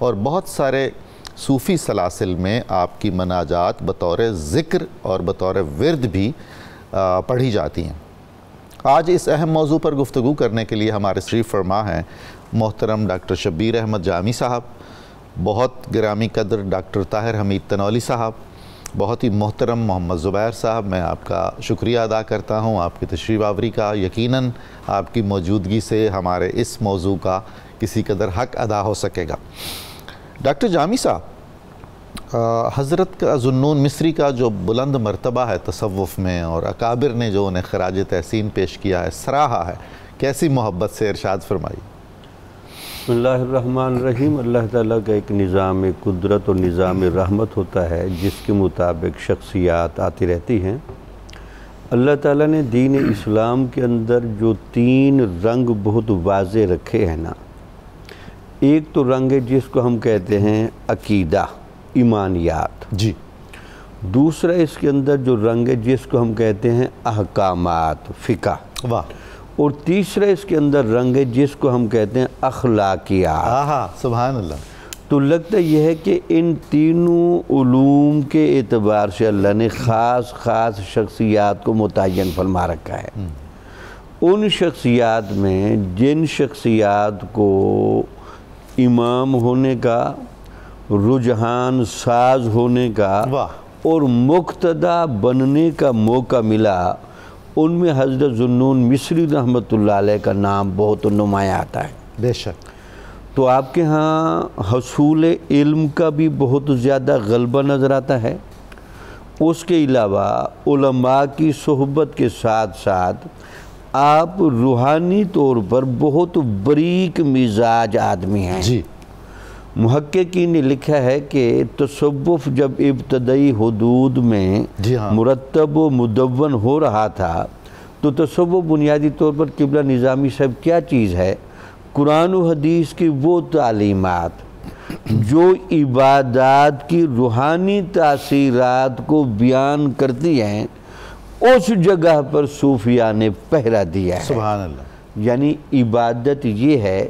اور بہت سارے صوفی سلاسل میں آپ کی مناجات بطور ذکر اور بطور ورد بھی پڑھی جاتی ہیں۔ آج اس اہم موضوع پر گفتگو کرنے کے لیے ہمارے تشریف فرما ہیں محترم ڈاکٹر شبیر احمد جامی صاحب، بہت گرامی قدر ڈاکٹر طاہر حمید تنولی صاحب، بہت ہی محترم محمد زبیر صاحب۔ میں آپ کا شکریہ ادا کرتا ہوں آپ کی تشریف آوری کا۔ یقیناً آپ کی موجودگی سے ہمارے اس موضوع کا کسی قدر حق ادا ہو سکے گا۔ ڈاکٹر جامی صاحب، حضرت کا ذوالنون مصری کا جو بلند مرتبہ ہے تصوف میں، اور اکابر نے جو انہیں خراج تحسین پیش کیا ہے، سراہا ہے، کیسی محبت سے ارشاد فرمائی۔ بسم اللہ الرحمن الرحیم۔ اللہ تعالیٰ کا ایک نظام قدرت اور نظام رحمت ہوتا ہے جس کے مطابق شخصیات آتی رہتی ہیں۔ اللہ تعالیٰ نے دین اسلام کے اندر جو 3 رنگ بہت واضح رکھے ہیں نا، ایک تو رنگ ہے جس کو ہم کہتے ہیں عقیدہ، ایمانیات جی۔ دوسرا اس کے اندر جو رنگ ہے جس کو ہم کہتے ہیں احکامات، فقہ۔ واہ۔ اور تیسرا اس کے اندر رنگ ہے جس کو ہم کہتے ہیں اخلاقیات۔ آہا، سبحان اللہ۔ تو لگتا یہ ہے کہ ان تینوں علوم کے اعتبار سے اللہ نے خاص شخصیات کو متعین فرما رکھا ہے۔ ان شخصیات میں جن شخصیات کو امام ہونے کا، رجحان ساز ہونے کا اور مقتدا بننے کا موقع ملا، ان میں حضرت ذوالنون مصری رحمۃ اللہ علیہ کا نام بہت نمایاں آتا ہے۔ بے شک۔ تو آپ کے ہاں حصول علم کا بھی بہت زیادہ غلبہ نظر آتا ہے۔ اس کے علاوہ علماء کی صحبت کے ساتھ ساتھ آپ روحانی طور پر بہت باریک مزاج آدمی ہیں۔ جی۔ محققین نے لکھا ہے کہ تصوف جب ابتدائی حدود میں مرتب و مدون ہو رہا تھا تو تصوف بنیادی طور پر قبلہ نظامی صاحب کیا چیز ہے؟ قرآن و حدیث کی وہ تعلیمات جو عبادات کی روحانی تاثیرات کو بیان کرتی ہیں، اس جگہ پر صوفیہ نے پہرا دیا ہے۔ سبحان اللہ۔ یعنی عبادت یہ ہے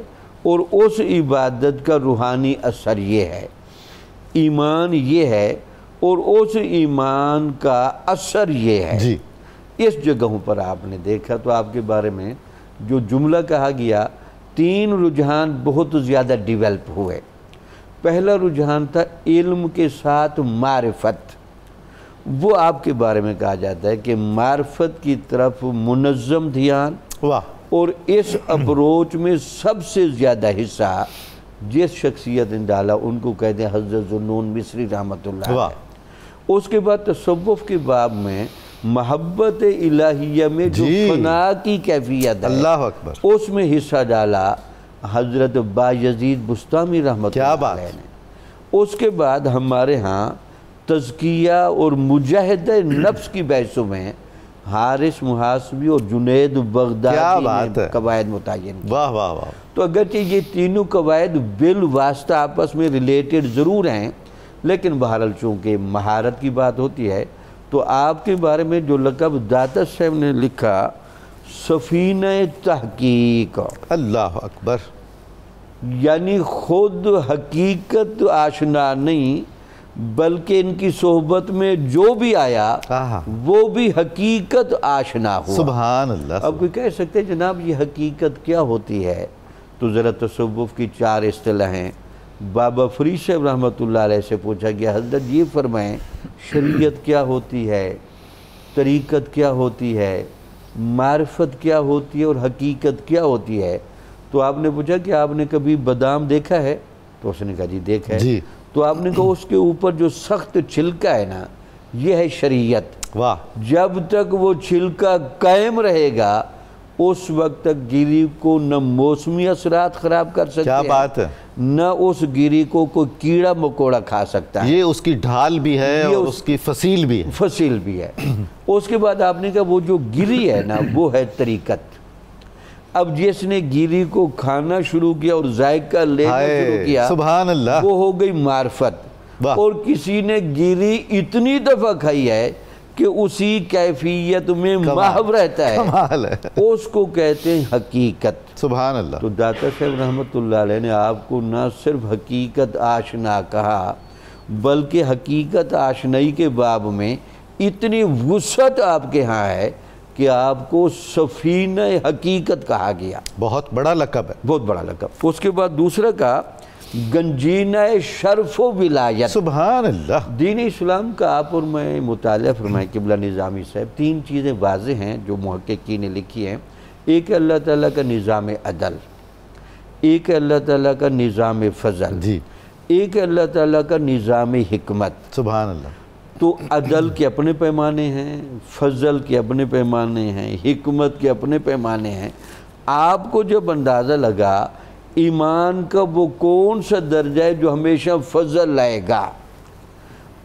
اور اس عبادت کا روحانی اثر یہ ہے، ایمان یہ ہے اور اس ایمان کا اثر یہ ہے۔ جی۔ اس جگہوں پر آپ نے دیکھا تو آپ کے بارے میں جو جملہ کہا گیا، 3 رجحان بہت زیادہ ڈیولپ ہوئے۔ پہلا رجحان تھا علم کے ساتھ معرفت۔ وہ آپ کے بارے میں کہا جاتا ہے کہ معرفت کی طرف منظم دھیان، اور اس اپروچ میں سب سے زیادہ حصہ جس شخصیت نے ڈالا ان کو کہتے ہیں حضرت ذوالنون مصری رحمۃ اللہ علیہ۔ اس کے بعد تصوف کے باب میں محبت الہیہ میں جو فنا کی کیفیت ہے، اللہ اکبر، اس میں حصہ ڈالا حضرت بایزید بسطامی رحمۃ اللہ علیہ نے۔ اس کے بعد ہمارے ہاں تزکیہ اور مجاہدہ نفس کی بحثوں میں حارث محاسبی اور جنید بغدادی نے قواعد متعین کی۔ واہ واہ واہ۔ تو اگرچہ یہ تینوں قواعد بالواسطہ آپس میں ریلیٹڈ ضرور ہیں، لیکن بہرحال چونکہ مہارت کی بات ہوتی ہے تو آپ کے بارے میں جو لقب داتا صاحب نے لکھا، سفینہ تحقیق۔ اللہ اکبر۔ یعنی خود حقیقت آشنا نہیں بلکہ ان کی صحبت میں جو بھی آیا وہ بھی حقیقت آشنا ہوا۔ سبحان اللہ۔ اب کوئی کہہ سکتے ہیں جناب یہ حقیقت کیا ہوتی ہے؟ تو ذرا تصوف کی 4 اصطلاحیں بابا فرید صاحب رحمۃ اللہ علیہ سے پوچھا گیا، حضرت یہ فرمائیں شریعت کیا ہوتی ہے، طریقت کیا ہوتی ہے، معرفت کیا ہوتی ہے اور حقیقت کیا ہوتی ہے؟ تو آپ نے پوچھا کہ آپ نے کبھی بادام دیکھا ہے؟ تو اس نے کہا جی دیکھا ہے۔ تو آپ نے کہا اس کے اوپر جو سخت چھلکا ہے نا، یہ ہے شریعت۔ واہ۔ جب تک وہ چھلکا قائم رہے گا اس وقت تک گیری کو نہ موسمی اثرات خراب کر سکتے ہیں، کیا بات ہے، نہ اس گیری کو کوئی کیڑا مکوڑا کھا سکتا ہے۔ یہ اس کی ڈھال بھی ہے اور اس کی فصیل بھی ہے۔ فصیل بھی ہے۔ اس کے بعد آپ نے کہا وہ جو گیری ہے نا وہ ہے طریقت۔ اب جس نے گیری کو کھانا شروع کیا اور ذائقہ لینا شروع کیا، سبحان اللہ، وہ ہو گئی معرفت۔ اور کسی نے گیری اتنی دفعہ کھائی ہے کہ اسی کیفیت میں محو رہتا ہے، کمال ہے، اس کو کہتے ہیں حقیقت۔ سبحان اللہ۔ تو داتا صاحب رحمۃ اللہ علیہ نے آپ کو نہ صرف حقیقت آشنا کہا، بلکہ حقیقت آشنائی کے باب میں اتنی وسعت آپ کے ہاں ہے کہ آپ کو سفینہ حقیقت کہا گیا۔ بہت بڑا لقب ہے، بہت بڑا لقب۔ اس کے بعد دوسرا کہا گنجینہ شرف و ولایت۔ سبحان اللہ۔ دین اسلام کا آپ اور میں مطالعہ فرمائیں قبلہ نظامی صاحب، تین چیزیں واضح ہیں جو محققین نے لکھی ہیں۔ ایک ہے اللہ تعالیٰ کا نظام عدل، ایک ہے اللہ تعالیٰ کا نظام فضل، جی، ایک ہے اللہ تعالیٰ کا نظام حکمت۔ سبحان اللہ۔ تو عدل کے اپنے پیمانے ہیں، فضل کے اپنے پیمانے ہیں، حکمت کے اپنے پیمانے ہیں۔ آپ کو جب اندازہ لگا ایمان کا وہ کون سا درجہ ہے جو ہمیشہ فضل لائے گا،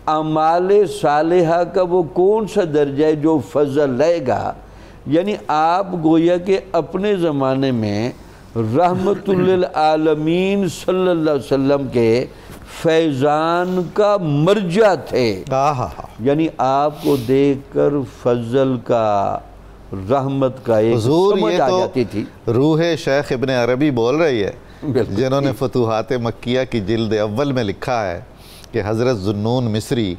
اعمال صالحہ کا وہ کون سا درجہ ہے جو فضل لائے گا، یعنی آپ گویا کہ اپنے زمانے میں رحمت للعالمین صلی اللہ علیہ وسلم کے فیضان کا مرجع تھے۔ یعنی آپ کو دیکھ کر فضل کا، رحمت کا ایک حضور سمجھ یہ آ جاتی تھی۔ تو روح شیخ ابن عربی بول رہی ہے، جنہوں نے فتوحات مکیہ کی جلد اول میں لکھا ہے کہ حضرت ذوالنون مصری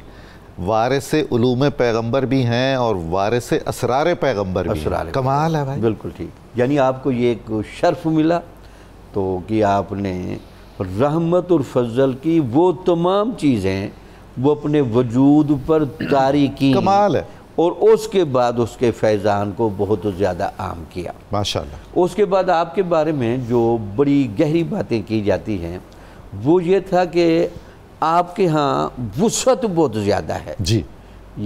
وارث علوم پیغمبر بھی ہیں اور وارث اسرار پیغمبر بھی ہیں۔ کمال ہے بھائی، بالکل ٹھیک۔ یعنی آپ کو یہ ایک شرف ملا تو کہ آپ نے رحمت اور فضل کی وہ تمام چیزیں وہ اپنے وجود پر طاری کی، کمال ہے، اور اس کے بعد اس کے فیضان کو بہت زیادہ عام کیا۔ ماشاءاللہ۔ اس کے بعد آپ کے بارے میں جو بڑی گہری باتیں کی جاتی ہیں وہ یہ تھا کہ آپ کے ہاں وسعت بہت زیادہ ہے۔ جی،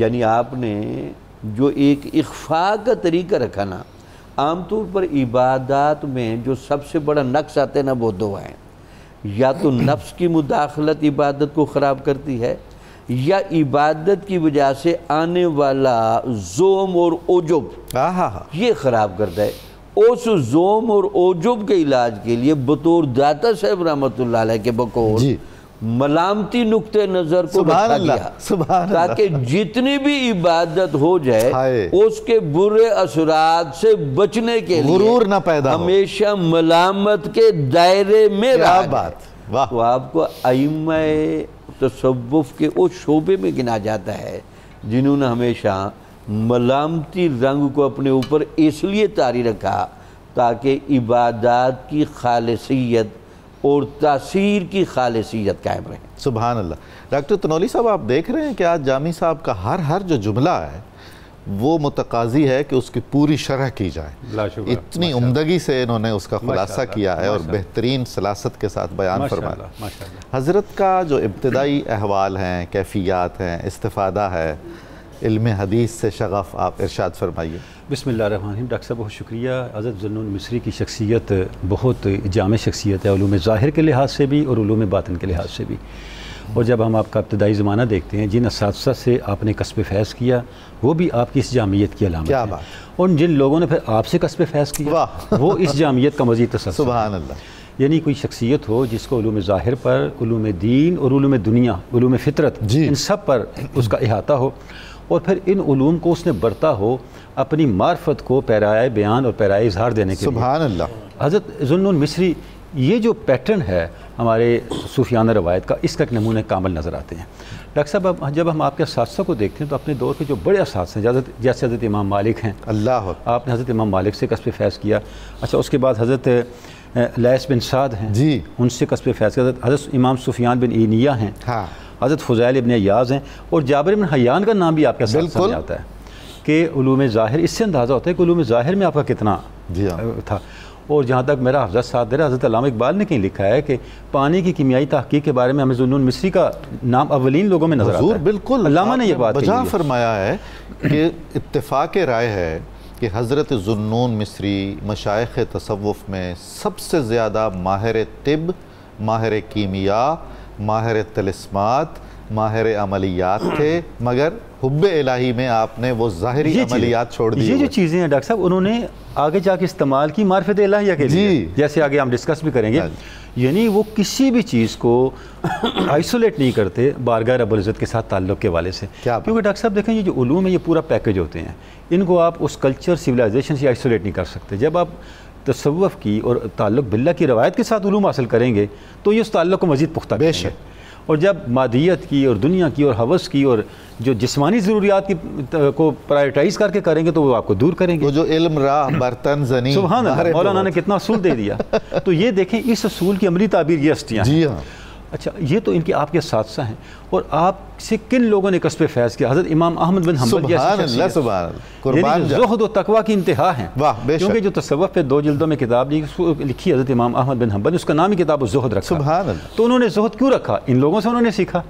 یعنی آپ نے جو ایک اخفاء کا طریقہ رکھا نا، عام طور پر عبادات میں جو سب سے بڑا نقص آتے ہیں نا وہ دو ہیں، یا تو نفس کی مداخلت عبادت کو خراب کرتی ہے، یا عبادت کی وجہ سے آنے والا زوم اور عجب یہ خراب کرتا ہے۔ اس زوم اور عجب کے علاج کے لیے بطور داتا صاحب رحمۃ اللہ علیہ کے بقول جی، ملامتی نقطہ نظر کو سبحان رکھا اللہ، گیا، سبحان اللہ، تاکہ جتنی بھی عبادت ہو جائے ہائے، اس کے برے اثرات سے بچنے کے لیے غرور نہ پیدا ہو، ہمیشہ ملامت کے دائرے میں کیا رہا جائے۔ بات، واہ، تو آپ کو ائمہ تصوف کے اس شعبے میں گنا جاتا ہے جنہوں نے ہمیشہ ملامتی رنگ کو اپنے اوپر اس لیے طاری رکھا تاکہ عبادات کی خالصیت اور تاثیر کی خالصیت قائم رہے۔ سبحان اللہ۔ ڈاکٹر تنولی صاحب، آپ دیکھ رہے ہیں کہ آج جامی صاحب کا ہر جو جملہ ہے وہ متقاضی ہے کہ اس کی پوری شرح کی جائے۔ اتنی عمدگی سے انہوں نے اس کا خلاصہ کیا ہے اور بہترین سلاست کے ساتھ بیان فرمایا۔ حضرت کا جو ابتدائی احوال ہیں، کیفیات ہیں، استفادہ ہے، علم حدیث سے شغف، آپ ارشاد فرمائیے۔ بسم اللہ الرحمن الرحیم۔ ڈاکٹر صاحب بہت شکریہ۔ حضرت ذوالنون مصری کی شخصیت بہت جامع شخصیت ہے، علوم ظاہر کے لحاظ سے بھی اور علوم باطن کے لحاظ سے بھی۔ اور جب ہم آپ کا ابتدائی زمانہ دیکھتے ہیں، جن اساتذہ سے آپ نے کسب فیض کیا وہ بھی آپ کی اس جامعیت کی علامت ہے، کیا بات، اور جن لوگوں نے پھر آپ سے کسب فیض کیا وہ اس جامعیت کا مزید تسلسل۔ سبحان اللہ۔ یعنی کوئی شخصیت ہو جس کو علوم ظاہر پر، علوم دین اور علوم دنیا، علوم فطرت، ان سب پر اس کا احاطہ ہو، اور پھر ان علوم کو اس نے برتا ہو اپنی معرفت کو پیرائے بیان اور پیرائے اظہار دینے کے لیے۔ سبحان اللہ۔ حضرت ذوالنون مصری یہ جو پیٹرن ہے ہمارے صوفیانہ روایت کا، اس کا ایک نمونہ کامل نظر آتے ہیں۔ ڈاکٹر صاحب، جب ہم آپ کے اساتذہ کو دیکھتے ہیں تو اپنے دور کے جو بڑے اساتذہ ہیں، جیسے حضرت امام مالک ہیں، اللہ، آپ نے حضرت امام مالک سے کسب فیض کیا۔ اچھا، اس کے بعد حضرت لیث بن سعد ہیں، جی، ان سے کسب فیض کیا۔ حضرت امام سفیان بن عینیہ ہیں، حضرت فضیل ابن عیاض ہیں، اور جابر بن حیان کا نام بھی آپ کے ساتھ سامنے آتا ہے کہ علوم ظاہر، اس سے اندازہ ہوتا ہے کہ علوم ظاہر میں آپ کا کتنا تھا۔ اور جہاں تک میرا حفظہ ساتھ دے رہا، حضرت علامہ اقبال نے کہیں لکھا ہے کہ پانی کی کیمیائی تحقیق کے بارے میں ہمیں ذوالنون مصری کا نام اولین لوگوں میں نظر آتا ہے۔ بالکل، علامہ نے یہ بات بجا فرمایا ہے کہ اتفاق رائے ہے کہ حضرت ذوالنون مصری مشائخ تصوف میں سب سے زیادہ ماہر طب، ماہر کیمیا، ماہر طلسمات، ماہر عملیات تھے، مگر حب الہی میں آپ نے وہ ظاہری عملیات چھوڑ دی۔ یہ جو چیزیں ہیں ڈاکٹر صاحب، انہوں نے آگے جا کے استعمال کی معرفت الہیہ کے لیے، جیسے آگے ہم ڈسکس بھی کریں گے۔ یعنی وہ کسی بھی چیز کو آئسولیٹ نہیں کرتے بارگاہ رب العزت کے ساتھ تعلق کے والے سے. کیونکہ ڈاکٹر صاحب دیکھیں یہ جو علوم ہے یہ پورا پیکج ہوتے ہیں, ان کو آپ اس کلچر سویلائزیشن سے آئسولیٹ نہیں کر سکتے. جب آپ تصوف کی اور تعلق باللہ کی روایت کے ساتھ علوم حاصل کریں گے تو یہ اس تعلق کو مزید پختہ کریں گے. اور جب مادیت کی اور دنیا کی اور ہوس کی اور جو جسمانی ضروریات کی کو پرائیورٹائز کر کے کریں گے تو وہ آپ کو دور کریں گے. وہ جو علم راہ برتن زنی, سبحان اللہ, مولانا نے کتنا اصول دے دیا. تو یہ دیکھیں اس اصول کی عملی تعبیر یہ ہستیاں ہیں. جی ہاں. اچھا, یہ تو ان کی آپ کے اساتذہ ہیں. اور آپ سے کن لوگوں نے کسب فیض کیا؟ حضرت امام احمد بن حنبل جیسے شخصیت زہد و تقویٰ کی انتہا ہیں. کیونکہ جو تصوف پہ 2 جلدوں میں کتاب لکھی حضرت امام احمد بن حنبل, اس کا نام ہی کتاب الزہد رکھا. سبحان اللہ. تو انہوں نے زہد کیوں رکھا؟ ان لوگوں سے انہوں نے سیکھا,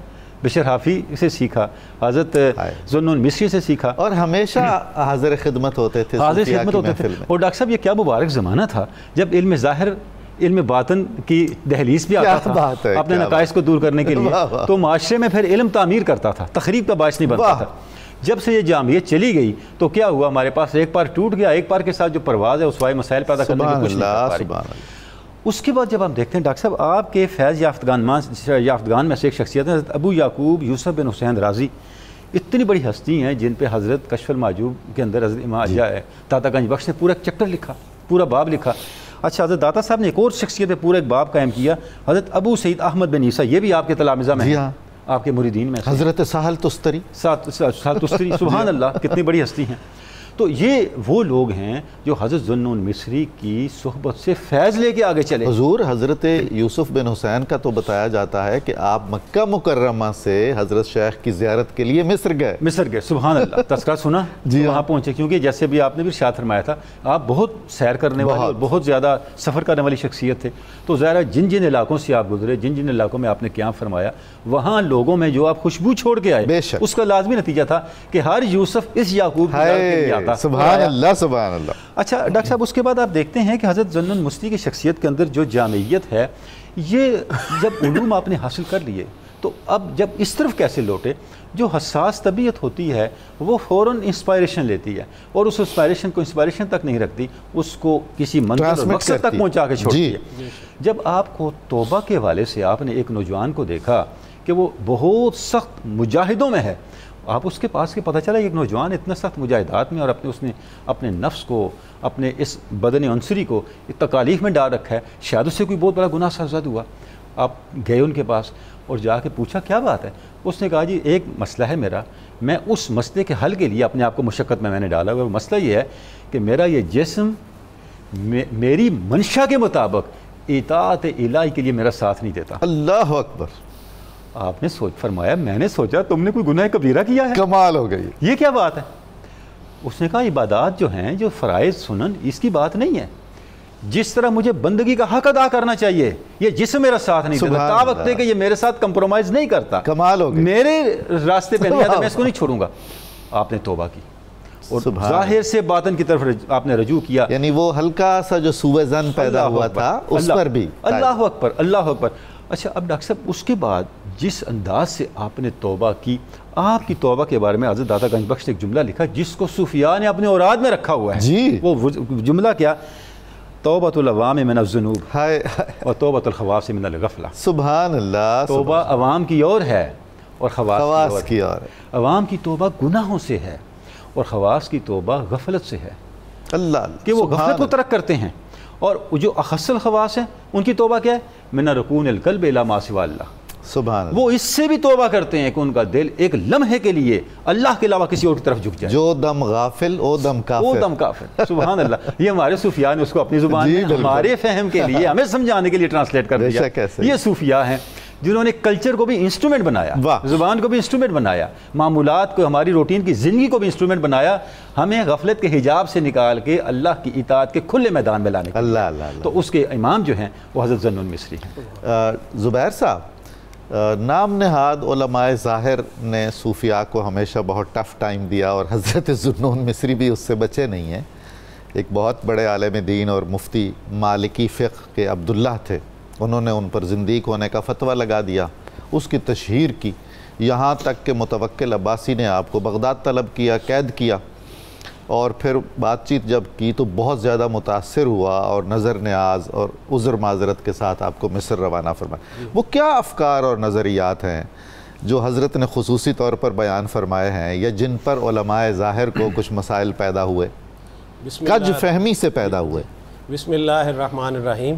بشر حافی سے سیکھا, حضرت ذوالنون مصری سے سیکھا, اور ہمیشہ حاضر خدمت ہوتے تھے. حاضر خدمت ہوتے تھے. اور ڈاکٹر صاحب یہ کیا مبارک زمانہ تھا جب علم ظاہر علم باطن کی دہلیز بھی آتا تھا اپنے نقائص کو دور کرنے کے لیے. تو معاشرے میں پھر علم تعمیر کرتا تھا, تخریب کا باعث نہیں بنتا تھا. جب سے یہ جامعیت چلی گئی تو کیا ہوا, ہمارے پاس ایک پار ٹوٹ گیا, ایک پار کے ساتھ جو پرواز ہے اس وائے مسائل پیدا کرنے کی کچھ نہیں کر پا رہی. اس کے بعد جب ہم دیکھتے ہیں ڈاکٹر صاحب آپ کے فیض یافتگان میں سے ایک شخصیت ہے ابو یعقوب یوسف بن حسین رازی. اتنی بڑی ہستی ہیں جن پہ حضرت کشف المحجوب کے اندر حضرت امام داتا گنج بخش نے پورا چیپٹر لکھا, پورا باب لکھا. اچھا, حضرت داتا صاحب نے ایک اور شخصیت پہ پورا ایک باب قائم کیا, حضرت ابو سعید احمد بن عیسیٰ. یہ بھی آپ کے تلامذہ میں ہیں, آپ کے مریدین میں. حضرت سہل تستری, سبحان اللہ, کتنی بڑی ہستی ہیں. تو یہ وہ لوگ ہیں جو حضرت ذوالنون مصری کی صحبت سے فیض لے کے آگے چلے. حضور حضرت یوسف بن حسین کا تو بتایا جاتا ہے کہ آپ مکہ مکرمہ سے حضرت شیخ کی زیارت کے لیے مصر گئے. سبحان اللہ. تذکرہ سنا جی, وہاں پہنچے. کیونکہ جیسے بھی آپ نے بھی ارشاد فرمایا تھا آپ بہت سیر کرنے والے اور بہت زیادہ سفر کرنے والی شخصیت تھے. تو ظاہر جن جن علاقوں سے آپ گزرے, جن جن علاقوں میں آپ نے قیام فرمایا, وہاں لوگوں میں جو آپ خوشبو چھوڑ کے آئے, اس کا لازمی نتیجہ تھا کہ ہر یوسف اس یعقوب کے لیے آتا. سبحان اللہ, سبحان اللہ. اچھا ڈاکٹر صاحب, اس کے بعد آپ دیکھتے ہیں کہ حضرت ذوالنون مصری کی شخصیت کے اندر جو جامعیت ہے, یہ جب علوم آپ نے حاصل کر لیے تو اب جب اس طرف کیسے لوٹے؟ جو حساس طبیعت ہوتی ہے وہ فوراً انسپائریشن لیتی ہے, اور اس انسپائریشن کو انسپائریشن تک نہیں رکھتی, اس کو کسی منزل اور مقصد تک پہنچا کے چھوڑتی ہے. جب آپ کو توبہ کے حوالے سے آپ نے ایک نوجوان کو دیکھا کہ وہ بہت سخت مجاہدوں میں ہے, آپ اس کے پاس کے پتہ چلا ایک نوجوان اتنا سخت مجاہدات میں, اور اس نے اپنے نفس کو, اپنے اس بدن عنصری کو تکالیف میں ڈال رکھا ہے, شاید اس سے کوئی بہت بڑا گناہ سرزد ہوا. آپ گئے ان کے پاس اور جا کے پوچھا کیا بات ہے؟ اس نے کہا جی ایک مسئلہ ہے میرا, میں اس مسئلے کے حل کے لیے اپنے آپ کو مشقت میں نے ڈالا ہوا. مسئلہ یہ ہے کہ میرا یہ جسم میری منشا کے مطابق اطاعت الہی کے لیے میرا ساتھ نہیں دیتا. اللہ اکبر. آپ نے فرمایا, میں نے سوچا تم نے کوئی گناہ کبیرہ کیا ہے. کمال ہو گئی. یہ کیا بات ہے؟ اس نے کہا عبادات جو ہیں, جو فرائض سنن, اس کی بات نہیں ہے. جس طرح مجھے بندگی کا حق ادا کرنا چاہیے, یہ جسم میرا ساتھ نہیں دیتا, تا وقت ہے کہ یہ میرے ساتھ کمپرومائز نہیں کرتا. کمال ہو گئی. میرے راستے پہ نہیں آتا, میں اس کو نہیں چھوڑوں گا. آپ نے توبہ کی اور ظاہر سے باطن کی طرف آپ نے رجوع کیا. یعنی وہ ہلکا سا جو سوء ظن پیدا ہوا تھا اس پر بھی. اللہ اکبر, اللہ اکبر. اچھا اب ڈاکٹر صاحب اس کے بعد جس انداز سے آپ نے توبہ کی, آپ کی توبہ کے بارے میں حضرت داتا گنج بخش نے ایک جملہ لکھا جس کو صوفیاء نے اپنے اوراد میں رکھا ہوا ہے. جی. وہ جملہ کیا؟ توبۃ العوام من الذنوب اور توبۃ الخواص من الغفلہ. سبحان اللہ. توبہ عوام کی اور ہے اور خواص کی اور ہے. عوام کی توبہ گناہوں سے ہے اور خواص کی توبہ غفلت سے ہے. اللہ کہ وہ غفلت کو ترک کرتے ہیں. اور جو اخص الخواص ہیں ان کی توبہ کیا ہے؟ من رکون القلب الی ما سوی اللہ. سبحان اللہ. وہ اس سے بھی توبہ کرتے ہیں کہ ان کا دل ایک لمحے کے لیے اللہ کے علاوہ کسی اور کی طرف جھک جائے. جو دم غافل او دم کافر. او دم کافر. سبحان اللہ. یہ ہمارے صوفیاء نے اس کو اپنی زبان میں ہمارے فہم کے لیے, ہمیں سمجھانے کے لیے ٹرانسلیٹ کر دیا. یہ صوفیاء ہیں جنہوں نے کلچر کو بھی انسٹرومنٹ بنایا, زبان کو بھی انسٹرومنٹ بنایا, معمولات کو, ہماری روٹین کی زندگی کو بھی انسٹرومنٹ بنایا, ہمیں غفلت کے حجاب سے نکال کے اللہ کی اطاعت کے کھلے میدان میں لانے کے. اللہ اللہ. تو اس کے امام جو ہیں وہ حضرت ذوالنون مصری ہیں. زبیر صاحب, نام نہاد علماء ظاہر نے صوفیاء کو ہمیشہ بہت ٹف ٹائم دیا, اور حضرت ذوالنون مصری بھی اس سے بچے نہیں ہیں. ایک بہت بڑے عالم دین اور مفتی مالکی فقہ کے عبداللہ تھے, انہوں نے ان پر زندیق ہونے کا فتویٰ لگا دیا, اس کی تشہیر کی, یہاں تک کہ متوکل عباسی نے آپ کو بغداد طلب کیا, قید کیا, اور پھر بات چیت جب کی تو بہت زیادہ متاثر ہوا اور نظر نیاز اور عذر معذرت کے ساتھ آپ کو مصر روانہ فرمایا. وہ کیا افکار اور نظریات ہیں جو حضرت نے خصوصی طور پر بیان فرمائے ہیں یا جن پر علماء ظاہر کو کچھ مسائل پیدا ہوئے, کج فہمی سے پیدا ہوئے؟ بسم اللہ الرحمن الرحیم.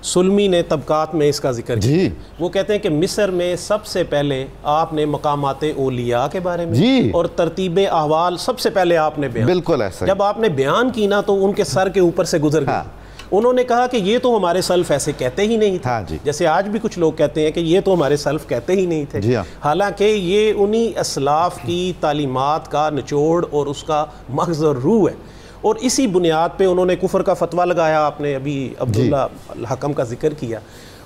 سلمی نے طبقات میں اس کا ذکر کیا. وہ کہتے ہیں کہ مصر میں سب سے پہلے آپ نے مقامات اولیاء کے بارے میں اور ترتیب احوال سب سے پہلے آپ نے بیان, بالکل ایسا, جب آپ نے بیان کی نا تو ان کے سر کے اوپر سے گزر گیا. انہوں نے کہا کہ یہ تو ہمارے سلف ایسے کہتے ہی نہیں تھے, جیسے آج بھی کچھ لوگ کہتے ہیں کہ یہ تو ہمارے سلف کہتے ہی نہیں تھے. حالانکہ یہ انہی اسلاف کی تعلیمات کا نچوڑ اور اس کا مغز اور روح ہے, اور اسی بنیاد پہ انہوں نے کفر کا فتویٰ لگایا. آپ نے ابھی عبداللہ الحکم کا ذکر کیا,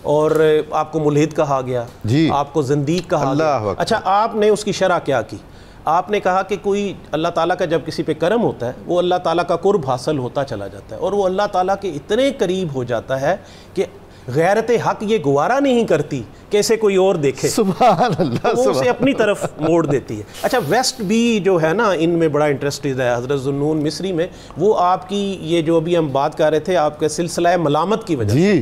اور آپ کو ملحد کہا گیا, آپ کو زندیق کہا گیا. اچھا, آپ نے اس کی شرح کیا کی؟ آپ نے کہا کہ کوئی اللہ تعالیٰ کا جب کسی پہ کرم ہوتا ہے وہ اللہ تعالیٰ کا قرب حاصل ہوتا چلا جاتا ہے, اور وہ اللہ تعالیٰ کے اتنے قریب ہو جاتا ہے کہ غیرت حق یہ گوارا نہیں کرتی کہ اسے کوئی اور دیکھے, سبحان اللہ, وہ اسے اپنی طرف موڑ دیتی ہے. اچھا, ویسٹ بھی جو ہے نا ان میں بڑا انٹرسٹڈ ہے. حضرت ذوالنون مصری میں وہ آپ کی یہ جو ابھی ہم بات کر رہے تھے آپ کے سلسلہ ملامت کی وجہ سے,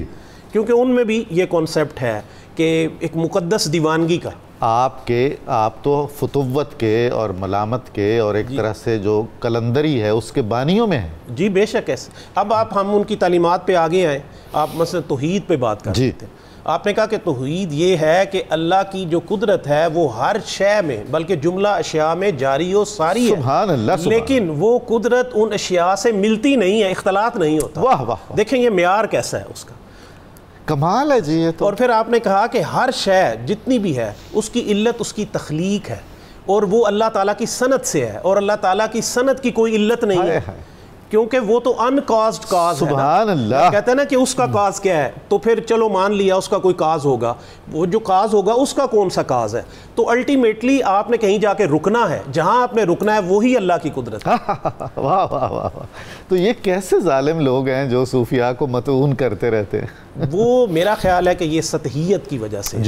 کیونکہ ان میں بھی یہ کانسیپٹ ہے کہ ایک مقدس دیوانگی کا, آپ تو فتوت کے اور ملامت کے اور ایک طرح سے جو کلندری ہے اس کے بانیوں میں ہیں. جی بے شک ایسے. اب ہم ان کی تعلیمات پہ آگے آئیں. آپ مثلا توحید پہ بات کر رہے تھے. آپ نے کہا کہ توحید یہ ہے کہ اللہ کی جو قدرت ہے وہ ہر شے میں بلکہ جملہ اشیاء میں جاری و ساری ہے. سبحان اللہ. لیکن وہ قدرت ان اشیاء سے ملتی نہیں ہے, اختلاط نہیں ہوتا. واہ واہ. دیکھیں یہ معیار کیسا ہے اس کا, کمال ہے جی یہ تو. اور پھر آپ نے کہا کہ ہر شے جتنی بھی ہے اس کی علت اس کی تخلیق ہے, اور وہ اللہ تعالیٰ کی صنعت سے ہے, اور اللہ تعالیٰ کی صنعت کی کوئی علت نہیں ہے, کیونکہ وہ تو انکازڈ کاز ہے. سبحان اللہ. کہتے ہیں نا کہ اس کا کاز کیا ہے, تو پھر چلو مان لیا اس کا کوئی کاز ہوگا, وہ جو کاز ہوگا اس کا کون سا کاز ہے. تو الٹیمیٹلی آپ نے کہیں جا کے رکنا ہے, جہاں آپ نے رکنا ہے وہی اللہ کی قدرت ہے. واہ واہ واہ. تو یہ کیسے ظالم لوگ ہیں جو صوفیاء کو مطعون کرتے رہتے ہیں. وہ میرا خیال ہے کہ یہ سطحیت کی وجہ سے,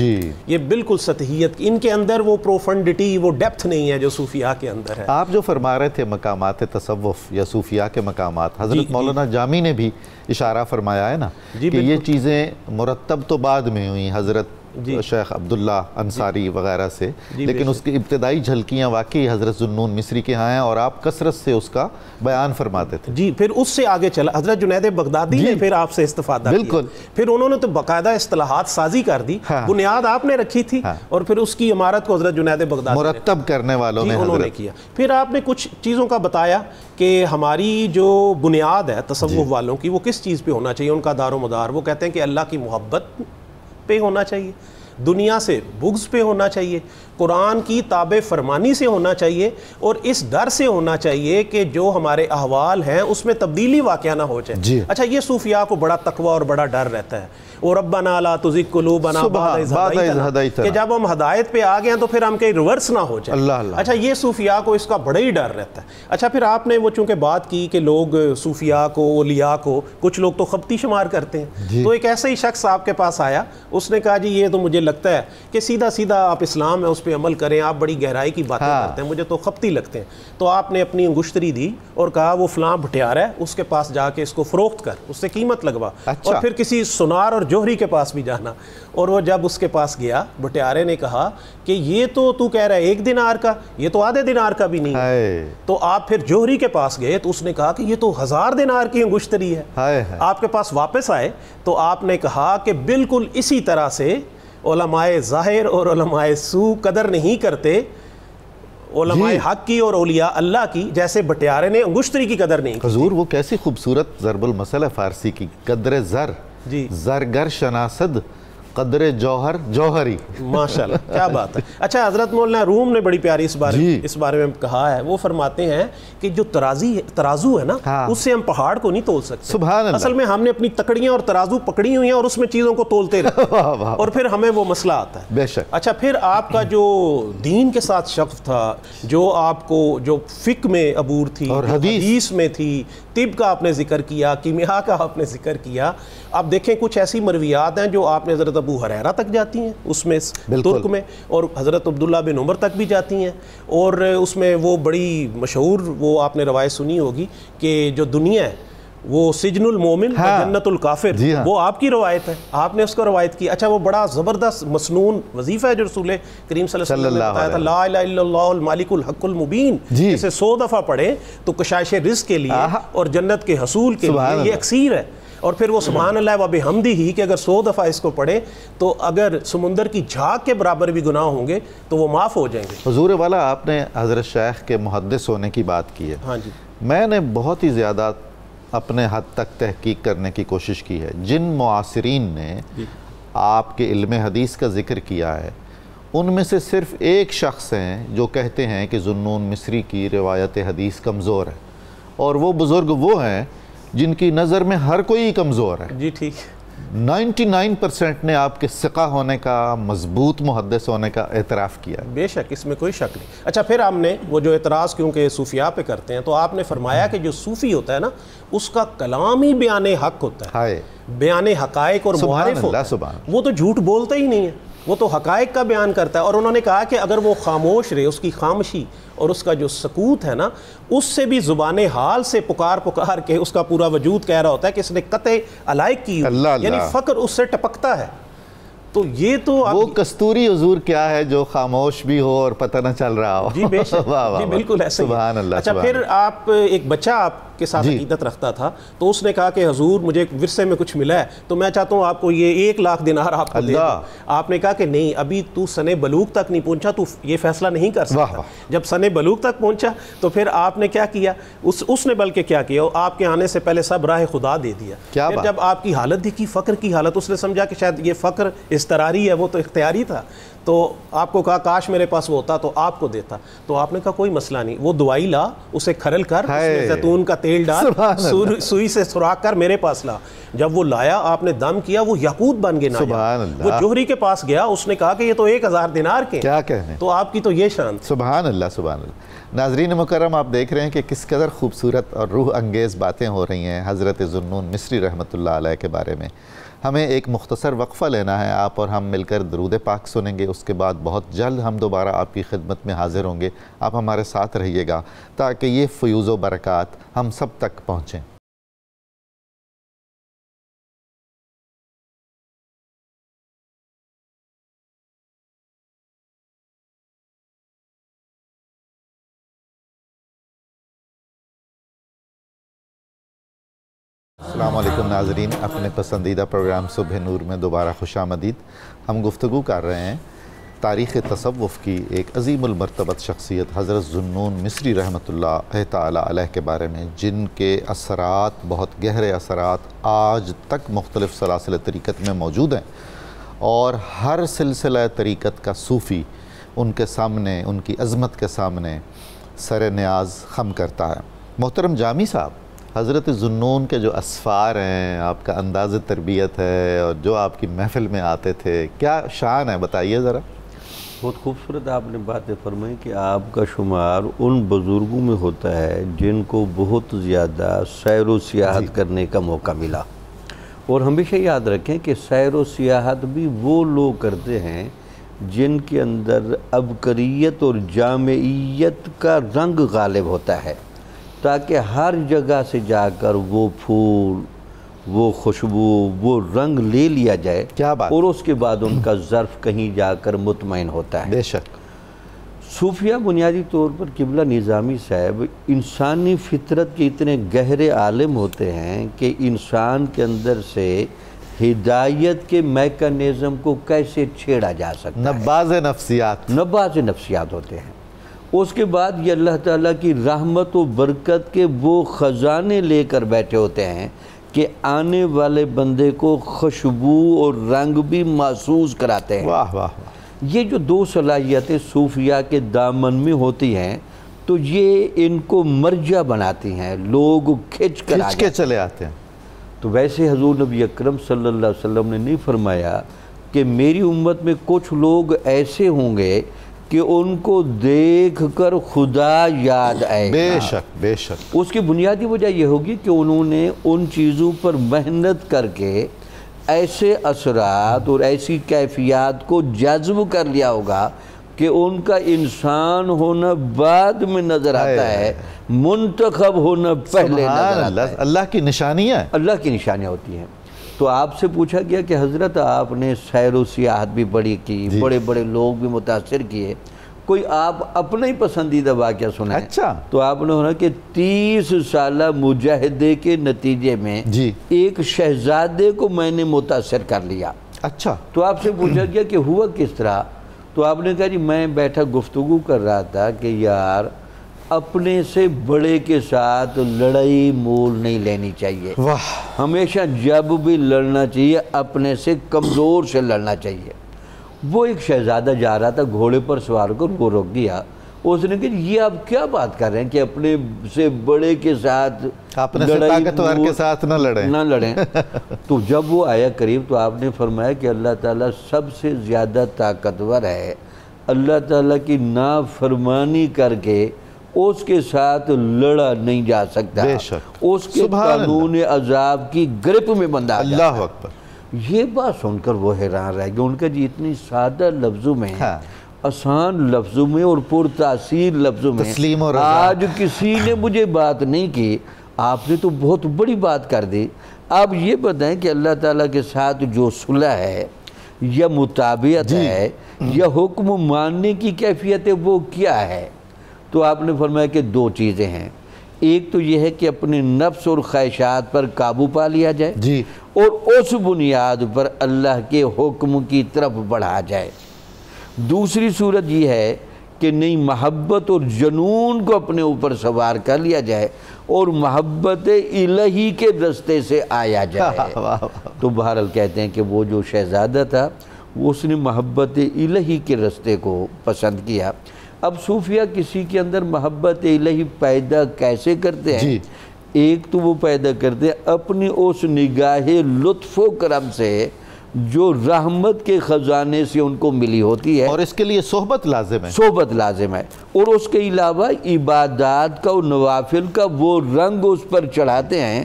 یہ بالکل سطحیت, ان کے اندر وہ پروفنڈٹی وہ ڈیپتھ نہیں ہے جو صوفیاء کے اندر ہے. آپ جو فرما رہے تھے مقامات تصوف یا صوفیاء کے مقامات, حضرت مولانا جامی نے بھی اشارہ فرمایا ہے نا کہ یہ چیزیں مرتب تو بعد میں ہوئیں حضرت شیخ عبداللہ انصاری وغیرہ سے, لیکن اس کی ابتدائی جھلکیاں واقعی حضرت ذوالنون مصری کے ہاں ہیں, اور آپ کثرت سے اس کا بیان فرماتے تھے. جی, پھر اس سے آگے چلا حضرت جنید بغدادی نے پھر آپ سے استفادہ کیا. بالکل. پھر انہوں نے تو باقاعدہ اصطلاحات سازی کر دی, بنیاد آپ نے رکھی تھی, اور پھر اس کی عمارت کو حضرت جنید بغدادی مرتب کرنے والوں میں انہوں نے کیا. پھر آپ نے کچھ چیزوں کا بتایا کہ ہماری جو بنیاد ہے تصوف والوں کی وہ کس چیز پہ ہونا چاہیے, ان کا دار و مدار. وہ کہتے ہیں کہ اللہ کی محبت پہ ہونا چاہیے, دنیا سے بغض پہ ہونا چاہیے, قرآن کی تابع فرمانی سے ہونا چاہیے, اور اس ڈر سے ہونا چاہیے کہ جو ہمارے احوال ہیں اس میں تبدیلی واقعہ نہ ہو جائے. اچھا, یہ صوفیاء کو بڑا تقوی اور بڑا ڈر رہتا ہے, اور ربنا لا تزغ قلوبنا بعد اذ ہدیتنا, کہ جب ہم ہدایت پہ آ گئے ہیں تو پھر ہم کہیں ریورس نہ ہو جائے. اچھا, یہ صوفیاء کو اس کا بڑا ہی ڈر رہتا ہے. اچھا, پھر آپ نے وہ چونکہ بات کی کہ لوگ صوفیاء کو اولیاء کو کچھ لوگ تو خبطی شمار کرتے ہیں, تو ایک ایسا ہی شخص آپ کے پاس آیا, اس نے کہا جی یہ تو مجھے لگتا ہے کہ سیدھا سیدھا آپ اسلام ہے اس پہ عمل کریں, آپ بڑی گہرائی کی باتیں کرتے ہیں, مجھے تو خبطی لگتے ہیں. تو آپ نے اپنی انگشتری دی اور کہا وہ فلاں بھٹیار ہے, اس کے پاس جا کے اس کو فروخت کر, اس سے قیمت لگوا. اور پھر کسی سونار اور جوہری کے پاس بھی جانا. اور وہ جب اس کے پاس گیا, بھٹیارے نے کہا کہ یہ تو کہہ رہا ہے 1 دینار کا, یہ تو آدھے دینار کا بھی نہیں ہے. تو آپ پھر جوہری کے پاس گئے تو اس نے کہا کہ یہ تو 1000 دینار کی انگشتری ہے. آپ کے پاس واپس آئے تو آپ نے کہا کہ بالکل اسی طرح سے علماء ظاہر اور علماء سو قدر نہیں کرتے علماء حق کی اور اولیاء اللہ کی, جیسے بٹیارے نے انگشتری کی قدر نہیں کی. حضور وہ کیسی خوبصورت ضرب المثل ہے فارسی کی, قدر زر زرگر شناسد قدر جوہر جوہری. ماشاءاللہ, کیا بات ہے. اچھا, حضرت مولانا روم نے بڑی پیاری اس بارے میں کہا ہے. وہ فرماتے ہیں کہ جو ترازو ہے نا, اس سے ہم پہاڑ کو نہیں تول سکتے. سبحان اللہ. اصل میں ہم نے اپنی تکڑیاں اور ترازو پکڑی ہوئی ہیں اور اس میں چیزوں کو تولتے رہتے ہیں, اور پھر ہمیں وہ مسئلہ آتا ہے. بے شک. اچھا, پھر آپ کا جو دین کے ساتھ شغف تھا, جو آپ کو جو فقہ میں عبور تھی اور حدیث میں تھی, طب کا آپ نے ذکر کیا, کیمیا کا آپ نے ذکر کیا. آپ دیکھیں کچھ ایسی مرویات ہیں جو آپ نے حضرت ابو ہریرہ تک جاتی ہیں اس میں ترک میں، اور حضرت عبداللہ بن عمر تک بھی جاتی ہیں، اور اس میں وہ بڑی مشہور وہ آپ نے روایت سنی ہوگی کہ جو دنیا ہے وہ سجن المومن جنت الکافر، وہ آپ کی روایت ہے، آپ نے اس کو روایت کی۔ اچھا وہ بڑا زبردست مسنون وظیفہ ہے جو رسول کریم صلی اللہ علیہ وسلم نے بتایا تھا، لا الہ الا اللہ المالک الحق المبین، اسے 100 دفعہ پڑھیں تو کشائش رزق کے لیے اور جنت کے حصول کے لیے یہ اکسیر ہے۔ اور پھر وہ سبحان اللہ و بحمدہ ہی کہ اگر 100 دفعہ اس کو پڑھیں تو اگر سمندر کی جھاگ کے برابر بھی گناہ ہوں گے تو وہ معاف ہو جائیں گے۔ حضور والا آپ نے حضرت شیخ کے محدث ہونے کی بات کی ہے، ہاں جی، میں نے بہت ہی زیادہ اپنے حد تک تحقیق کرنے کی کوشش کی ہے۔ جن معاصرین نے آپ کے علم حدیث کا ذکر کیا ہے ان میں سے صرف ایک شخص ہیں جو کہتے ہیں کہ ذوالنون مصری کی روایت حدیث کمزور ہے، اور وہ بزرگ وہ ہیں جن کی نظر میں ہر کوئی کمزور ہے۔ جی ٹھیک، 99% نے آپ کے ثقہ ہونے کا، مضبوط محدث ہونے کا اعتراف کیا ہے۔ بے شک اس میں کوئی شک نہیں۔ اچھا پھر ہم نے وہ جو اعتراض کیونکہ صوفیاء پہ کرتے ہیں تو آپ نے فرمایا کہ جو صوفی ہوتا ہے نا اس کا کلام ہی بیان حق ہوتا ہے، بیان حقائق اور معارف ہوتا ہے، وہ تو جھوٹ بولتا ہی نہیں ہے، وہ تو حقائق کا بیان کرتا ہے۔ اور انہوں نے کہا کہ اگر وہ خاموش رہے، اس کی خاموشی اور اس کا جو سکوت ہے نا اس سے بھی زبان حال سے پکار کے اس کا پورا وجود کہہ رہا ہوتا ہے کہ اس نے قطع علائق کی، یعنی فقر اس سے ٹپکتا ہے۔ تو یہ تو وہ کستوری حضور کیا ہے جو خاموش بھی ہو اور پتہ نہ چل رہا ہو۔ جی بے شک، جی بالکل ایسے ہی۔ اچھا پھر آپ ایک بچہ آپ کے ساتھ عقیدت رکھتا تھا تو اس نے کہا کہ حضور مجھے ورثے میں کچھ ملا ہے تو میں چاہتا ہوں آپ کو یہ 1 لاکھ دینار آپ کو دے دوں۔ آپ نے کہا کہ نہیں، ابھی تو سن بلوغ تک نہیں پہنچا، تو یہ فیصلہ نہیں کر سکتا۔ جب سن بلوغ تک پہنچا تو پھر آپ نے کیا کیا، اس نے بلکہ کیا کیا، آپ کے آنے سے پہلے سب راہ خدا دے دیا۔ پھر جب آپ کی حالت دیکھی، فقر کی حالت، اس نے سمجھا کہ شاید یہ فقر اضطراری ہے، وہ تو اختیاری تھا، تو آپ کو کہا کاش میرے پاس وہ ہوتا تو آپ کو دیتا۔ تو آپ نے کہا کوئی مسئلہ نہیں، وہ دوائی لا، اسے کھرل کر، اس میں زیتون کا تیل ڈال، سوئی سے سوراخ کر میرے پاس لا۔ جب وہ لایا آپ نے دم کیا، وہ یاقوت بن گئے نایاب۔ وہ جوہری کے پاس گیا، اس نے کہا کہ یہ تو 1000 دینار کے، کیا کہنے، تو آپ کی تو یہ شان۔ سبحان اللہ، سبحان اللہ۔ ناظرین مکرم، آپ دیکھ رہے ہیں کہ کس قدر خوبصورت اور روح انگیز باتیں ہو رہی ہیں حضرت ذوالنون مصری رحمۃ اللہ علیہ کے بارے میں۔ ہمیں ایک مختصر وقفہ لینا ہے، آپ اور ہم مل کر درود پاک سنیں گے، اس کے بعد بہت جلد ہم دوبارہ آپ کی خدمت میں حاضر ہوں گے۔ آپ ہمارے ساتھ رہیے گا تاکہ یہ فیوز و برکات ہم سب تک پہنچیں۔ السلام علیکم ناظرین، اپنے پسندیدہ پروگرام صبح نور میں دوبارہ خوش آمدید۔ ہم گفتگو کر رہے ہیں تاریخ تصوف کی ایک عظیم المرتبت شخصیت حضرت ذوالنون مصری رحمۃ اللہ تعالی علیہ کے بارے میں، جن کے اثرات، بہت گہرے اثرات آج تک مختلف سلاسل طریقت میں موجود ہیں، اور ہر سلسلہ طریقت کا صوفی ان کے سامنے، ان کی عظمت کے سامنے سر نیاز خم کرتا ہے۔ محترم جامی صاحب، حضرت ذوالنون کے جو اسفار ہیں، آپ کا انداز تربیت ہے، اور جو آپ کی محفل میں آتے تھے، کیا شان ہے، بتائیے ذرا۔ بہت خوبصورت آپ نے باتیں فرمائی کہ آپ کا شمار ان بزرگوں میں ہوتا ہے جن کو بہت زیادہ سیر و سیاحت کرنے کا موقع ملا، اور ہمیشہ یاد رکھیں کہ سیر و سیاحت بھی وہ لوگ کرتے ہیں جن کے اندر عبقریت اور جامعیت کا رنگ غالب ہوتا ہے، تاکہ ہر جگہ سے جا کر وہ پھول، وہ خوشبو، وہ رنگ لے لیا جائے، کیا بات، اور اس کے بعد ان کا ظرف کہیں جا کر مطمئن ہوتا ہے۔ بے شک صوفیہ بنیادی طور پر قبلہ نظامی صاحب انسانی فطرت کے اتنے گہرے عالم ہوتے ہیں کہ انسان کے اندر سے ہدایت کے میکانزم کو کیسے چھیڑا جا سکتا ہے، نباز نفسیات، نباز نفسیات ہوتے ہیں۔ اس کے بعد یہ اللہ تعالیٰ کی رحمت و برکت کے وہ خزانے لے کر بیٹھے ہوتے ہیں کہ آنے والے بندے کو خوشبو اور رنگ بھی محسوس کراتے ہیں۔ واہ واہ، یہ جو 2 صلاحیتیں صوفیاء کے دامن میں ہوتی ہیں تو یہ ان کو مرجع بناتی ہیں، لوگ کھچ کے چلے آتے ہیں۔ تو ویسے حضور نبی اکرم صلی اللہ علیہ وسلم نے نہیں فرمایا کہ میری امت میں کچھ لوگ ایسے ہوں گے کہ ان کو دیکھ کر خدا یاد آئے گا؟ بے شک بے شک۔ اس کی بنیادی وجہ یہ ہوگی کہ انہوں نے ان چیزوں پر محنت کر کے ایسے اثرات اور ایسی کیفیات کو جذب کر لیا ہوگا کہ ان کا انسان ہونا بعد میں نظر آتا ہے، منتخب ہونا پہلے نظر آتا ہے۔ اللہ کی نشانیاں ہیں، اللہ کی نشانیاں ہوتی ہیں۔ تو آپ سے پوچھا گیا کہ حضرت آپ نے سیر و سیاحت بھی بڑی کی، بڑے بڑے لوگ بھی متاثر کیے، کوئی آپ اپنا ہی پسندیدہ واقعہ سنیں؟ اچھا۔ تو آپ نے ہونا کہ 30 سالہ مجاہدے کے نتیجے میں ایک شہزادے کو میں نے متاثر کر لیا۔ اچھا۔ تو آپ سے پوچھا گیا کہ ہوا کس طرح؟ تو آپ نے کہا جی میں بیٹھا گفتگو کر رہا تھا کہ یار اپنے سے بڑے کے ساتھ لڑائی مول نہیں لینی چاہیے، ہمیشہ جب بھی لڑنا چاہیے اپنے سے کمزور سے لڑنا چاہیے۔ وہ ایک شہزادہ جا رہا تھا گھوڑے پر سوار کر، وہ رک گیا، اس نے کہا یہ آپ کیا بات کر رہے ہیں کہ اپنے سے بڑے کے ساتھ اپنے سے طاقتور کے ساتھ نہ لڑیں۔ تو جب وہ آیا قریب تو آپ نے فرمایا کہ اللہ تعالیٰ سب سے زیادہ طاقتور ہے، اللہ تعالیٰ کی نافرمانی کر کے اس کے ساتھ لڑا نہیں جا سکتا، اس کے قانون عذاب کی گرپ میں بندہ آ جاتا ہے۔ اللہ اکبر۔ یہ بات سن کر وہ حیران رہ گیا، ان کا جی اتنی سادہ لفظوں میں، آسان لفظوں میں اور پر تاثیر لفظوں میں آج کسی نے مجھے بات نہیں کی، آپ نے تو بہت بڑی بات کر دی۔ آپ یہ بتائیں کہ اللہ تعالیٰ کے ساتھ جو صلح ہے یا مطابعت ہے یا حکم ماننے کی کیفیت ہے وہ کیا ہے؟ تو آپ نے فرمایا کہ 2 چیزیں ہیں، ایک تو یہ ہے کہ اپنے نفس اور خواہشات پر قابو پا لیا جائے اور اس بنیاد پر اللہ کے حکم کی طرف بڑھا جائے۔ دوسری صورت یہ ہے کہ نئی محبت اور جنون کو اپنے اوپر سوار کر لیا جائے اور محبت الہی کے رستے سے آیا جائے۔ تو بہرحال کہتے ہیں کہ وہ جو شہزادہ تھا اس نے محبت الہی کے رستے کو پسند کیا۔ اب صوفیہ کسی کے اندر محبت الہی پیدا کیسے کرتے ہیں؟ ایک تو وہ پیدا کرتے ہیں اپنی اس نگاہ لطف و کرم سے جو رحمت کے خزانے سے ان کو ملی ہوتی ہے، اور اس کے لیے صحبت لازم ہے، صحبت لازم ہے، اور اس کے علاوہ عبادات کا اور نوافل کا وہ رنگ اس پر چڑھاتے ہیں،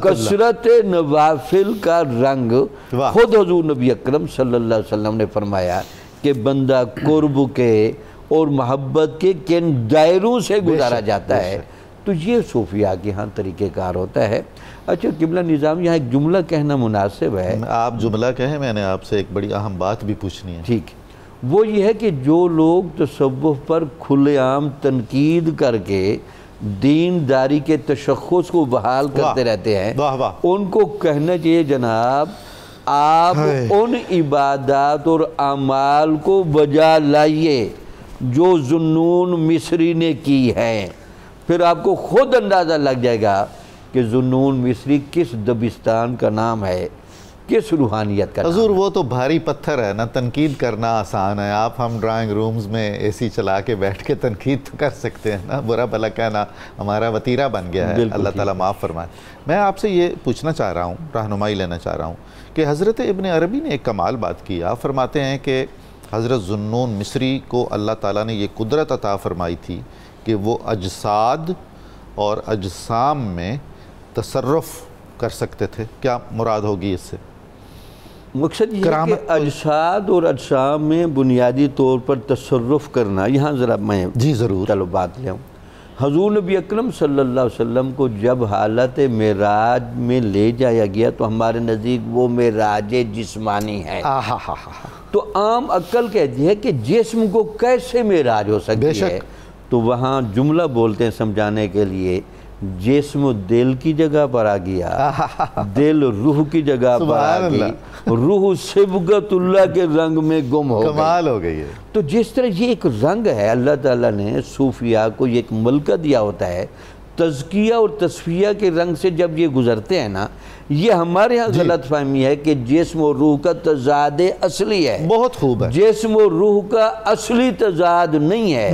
کثرت نوافل کا رنگ۔ خود حضور نبی اکرم صلی اللہ علیہ وسلم نے فرمایا کہ بندہ قرب کے اور محبت کے کن دائروں سے گزارا جاتا ہے۔ تو یہ صوفیہ کے ہاں طریقہ کار ہوتا ہے۔ اچھا قبلہ نظام، یہاں ایک جملہ کہنا مناسب ہے۔ آپ جملہ کہیں، میں نے آپ سے ایک بڑی اہم بات بھی پوچھنی ہے۔ ٹھیک، وہ یہ ہے کہ جو لوگ تصوف پر کھلے عام تنقید کر کے دینداری کے تشخص کو بحال کرتے رہتے ہیں، ان کو کہنا چاہیے جناب آپ ان عبادات اور اعمال کو بجا لائیے جو ذوالنون مصری نے کی ہے، پھر آپ کو خود اندازہ لگ جائے گا کہ ذوالنون مصری کس دبستان کا نام ہے، کس روحانیت کا نام ہے۔ حضور وہ تو بھاری پتھر ہے نا، تنقید کرنا آسان ہے، آپ ہم ڈرائنگ رومز میں اے سی چلا کے بیٹھ کے تنقید تو کر سکتے ہیں نا، برا بھلا کہنا ہمارا وتیرہ بن گیا ہے، اللہ تعالیٰ معاف فرمائے۔ میں آپ سے یہ پوچھنا چاہ رہا ہوں، رہنمائی لینا چاہ رہا ہوں کہ حضرت ابن عربی نے ایک کمال بات کی، آپ فرماتے ہیں کہ حضرت ذوالنون مصری کو اللہ تعالیٰ نے یہ قدرت عطا فرمائی تھی کہ وہ اجساد اور اجسام میں تصرف کر سکتے تھے۔ کیا مراد ہوگی اس سے؟ مقصد یہ ہے کہ اجساد اور اجسام میں بنیادی طور پر تصرف کرنا، یہاں ذرا میں ضرور چلو بات لے آؤں۔ حضور نبی اکرم صلی اللہ علیہ وسلم کو جب حالت معراج میں لے جایا گیا تو ہمارے نزدیک وہ معراج جسمانی ہے۔ تو عام عقل کہتی ہے کہ جسم کو کیسے معراج ہو سکتی ہے؟ تو وہاں جملہ بولتے ہیں سمجھانے کے لیے، جسم دل کی جگہ پر آ گیا، دل روح کی جگہ پر آ گئی، روح صبغت اللہ کے رنگ میں گم ہو گئی، کمال ہو گئی ہے۔ تو جس طرح یہ ایک رنگ ہے، اللہ تعالیٰ نے صوفیاء کو یہ ایک ملکہ دیا ہوتا ہے، تزکیہ اور تصفیہ کے رنگ سے جب یہ گزرتے ہیں نا، یہ ہمارے ہاں غلط فہمی ہے کہ جسم و روح کا تضاد اصلی ہے۔ بہت خوب ہے۔ جسم و روح کا اصلی تضاد نہیں ہے،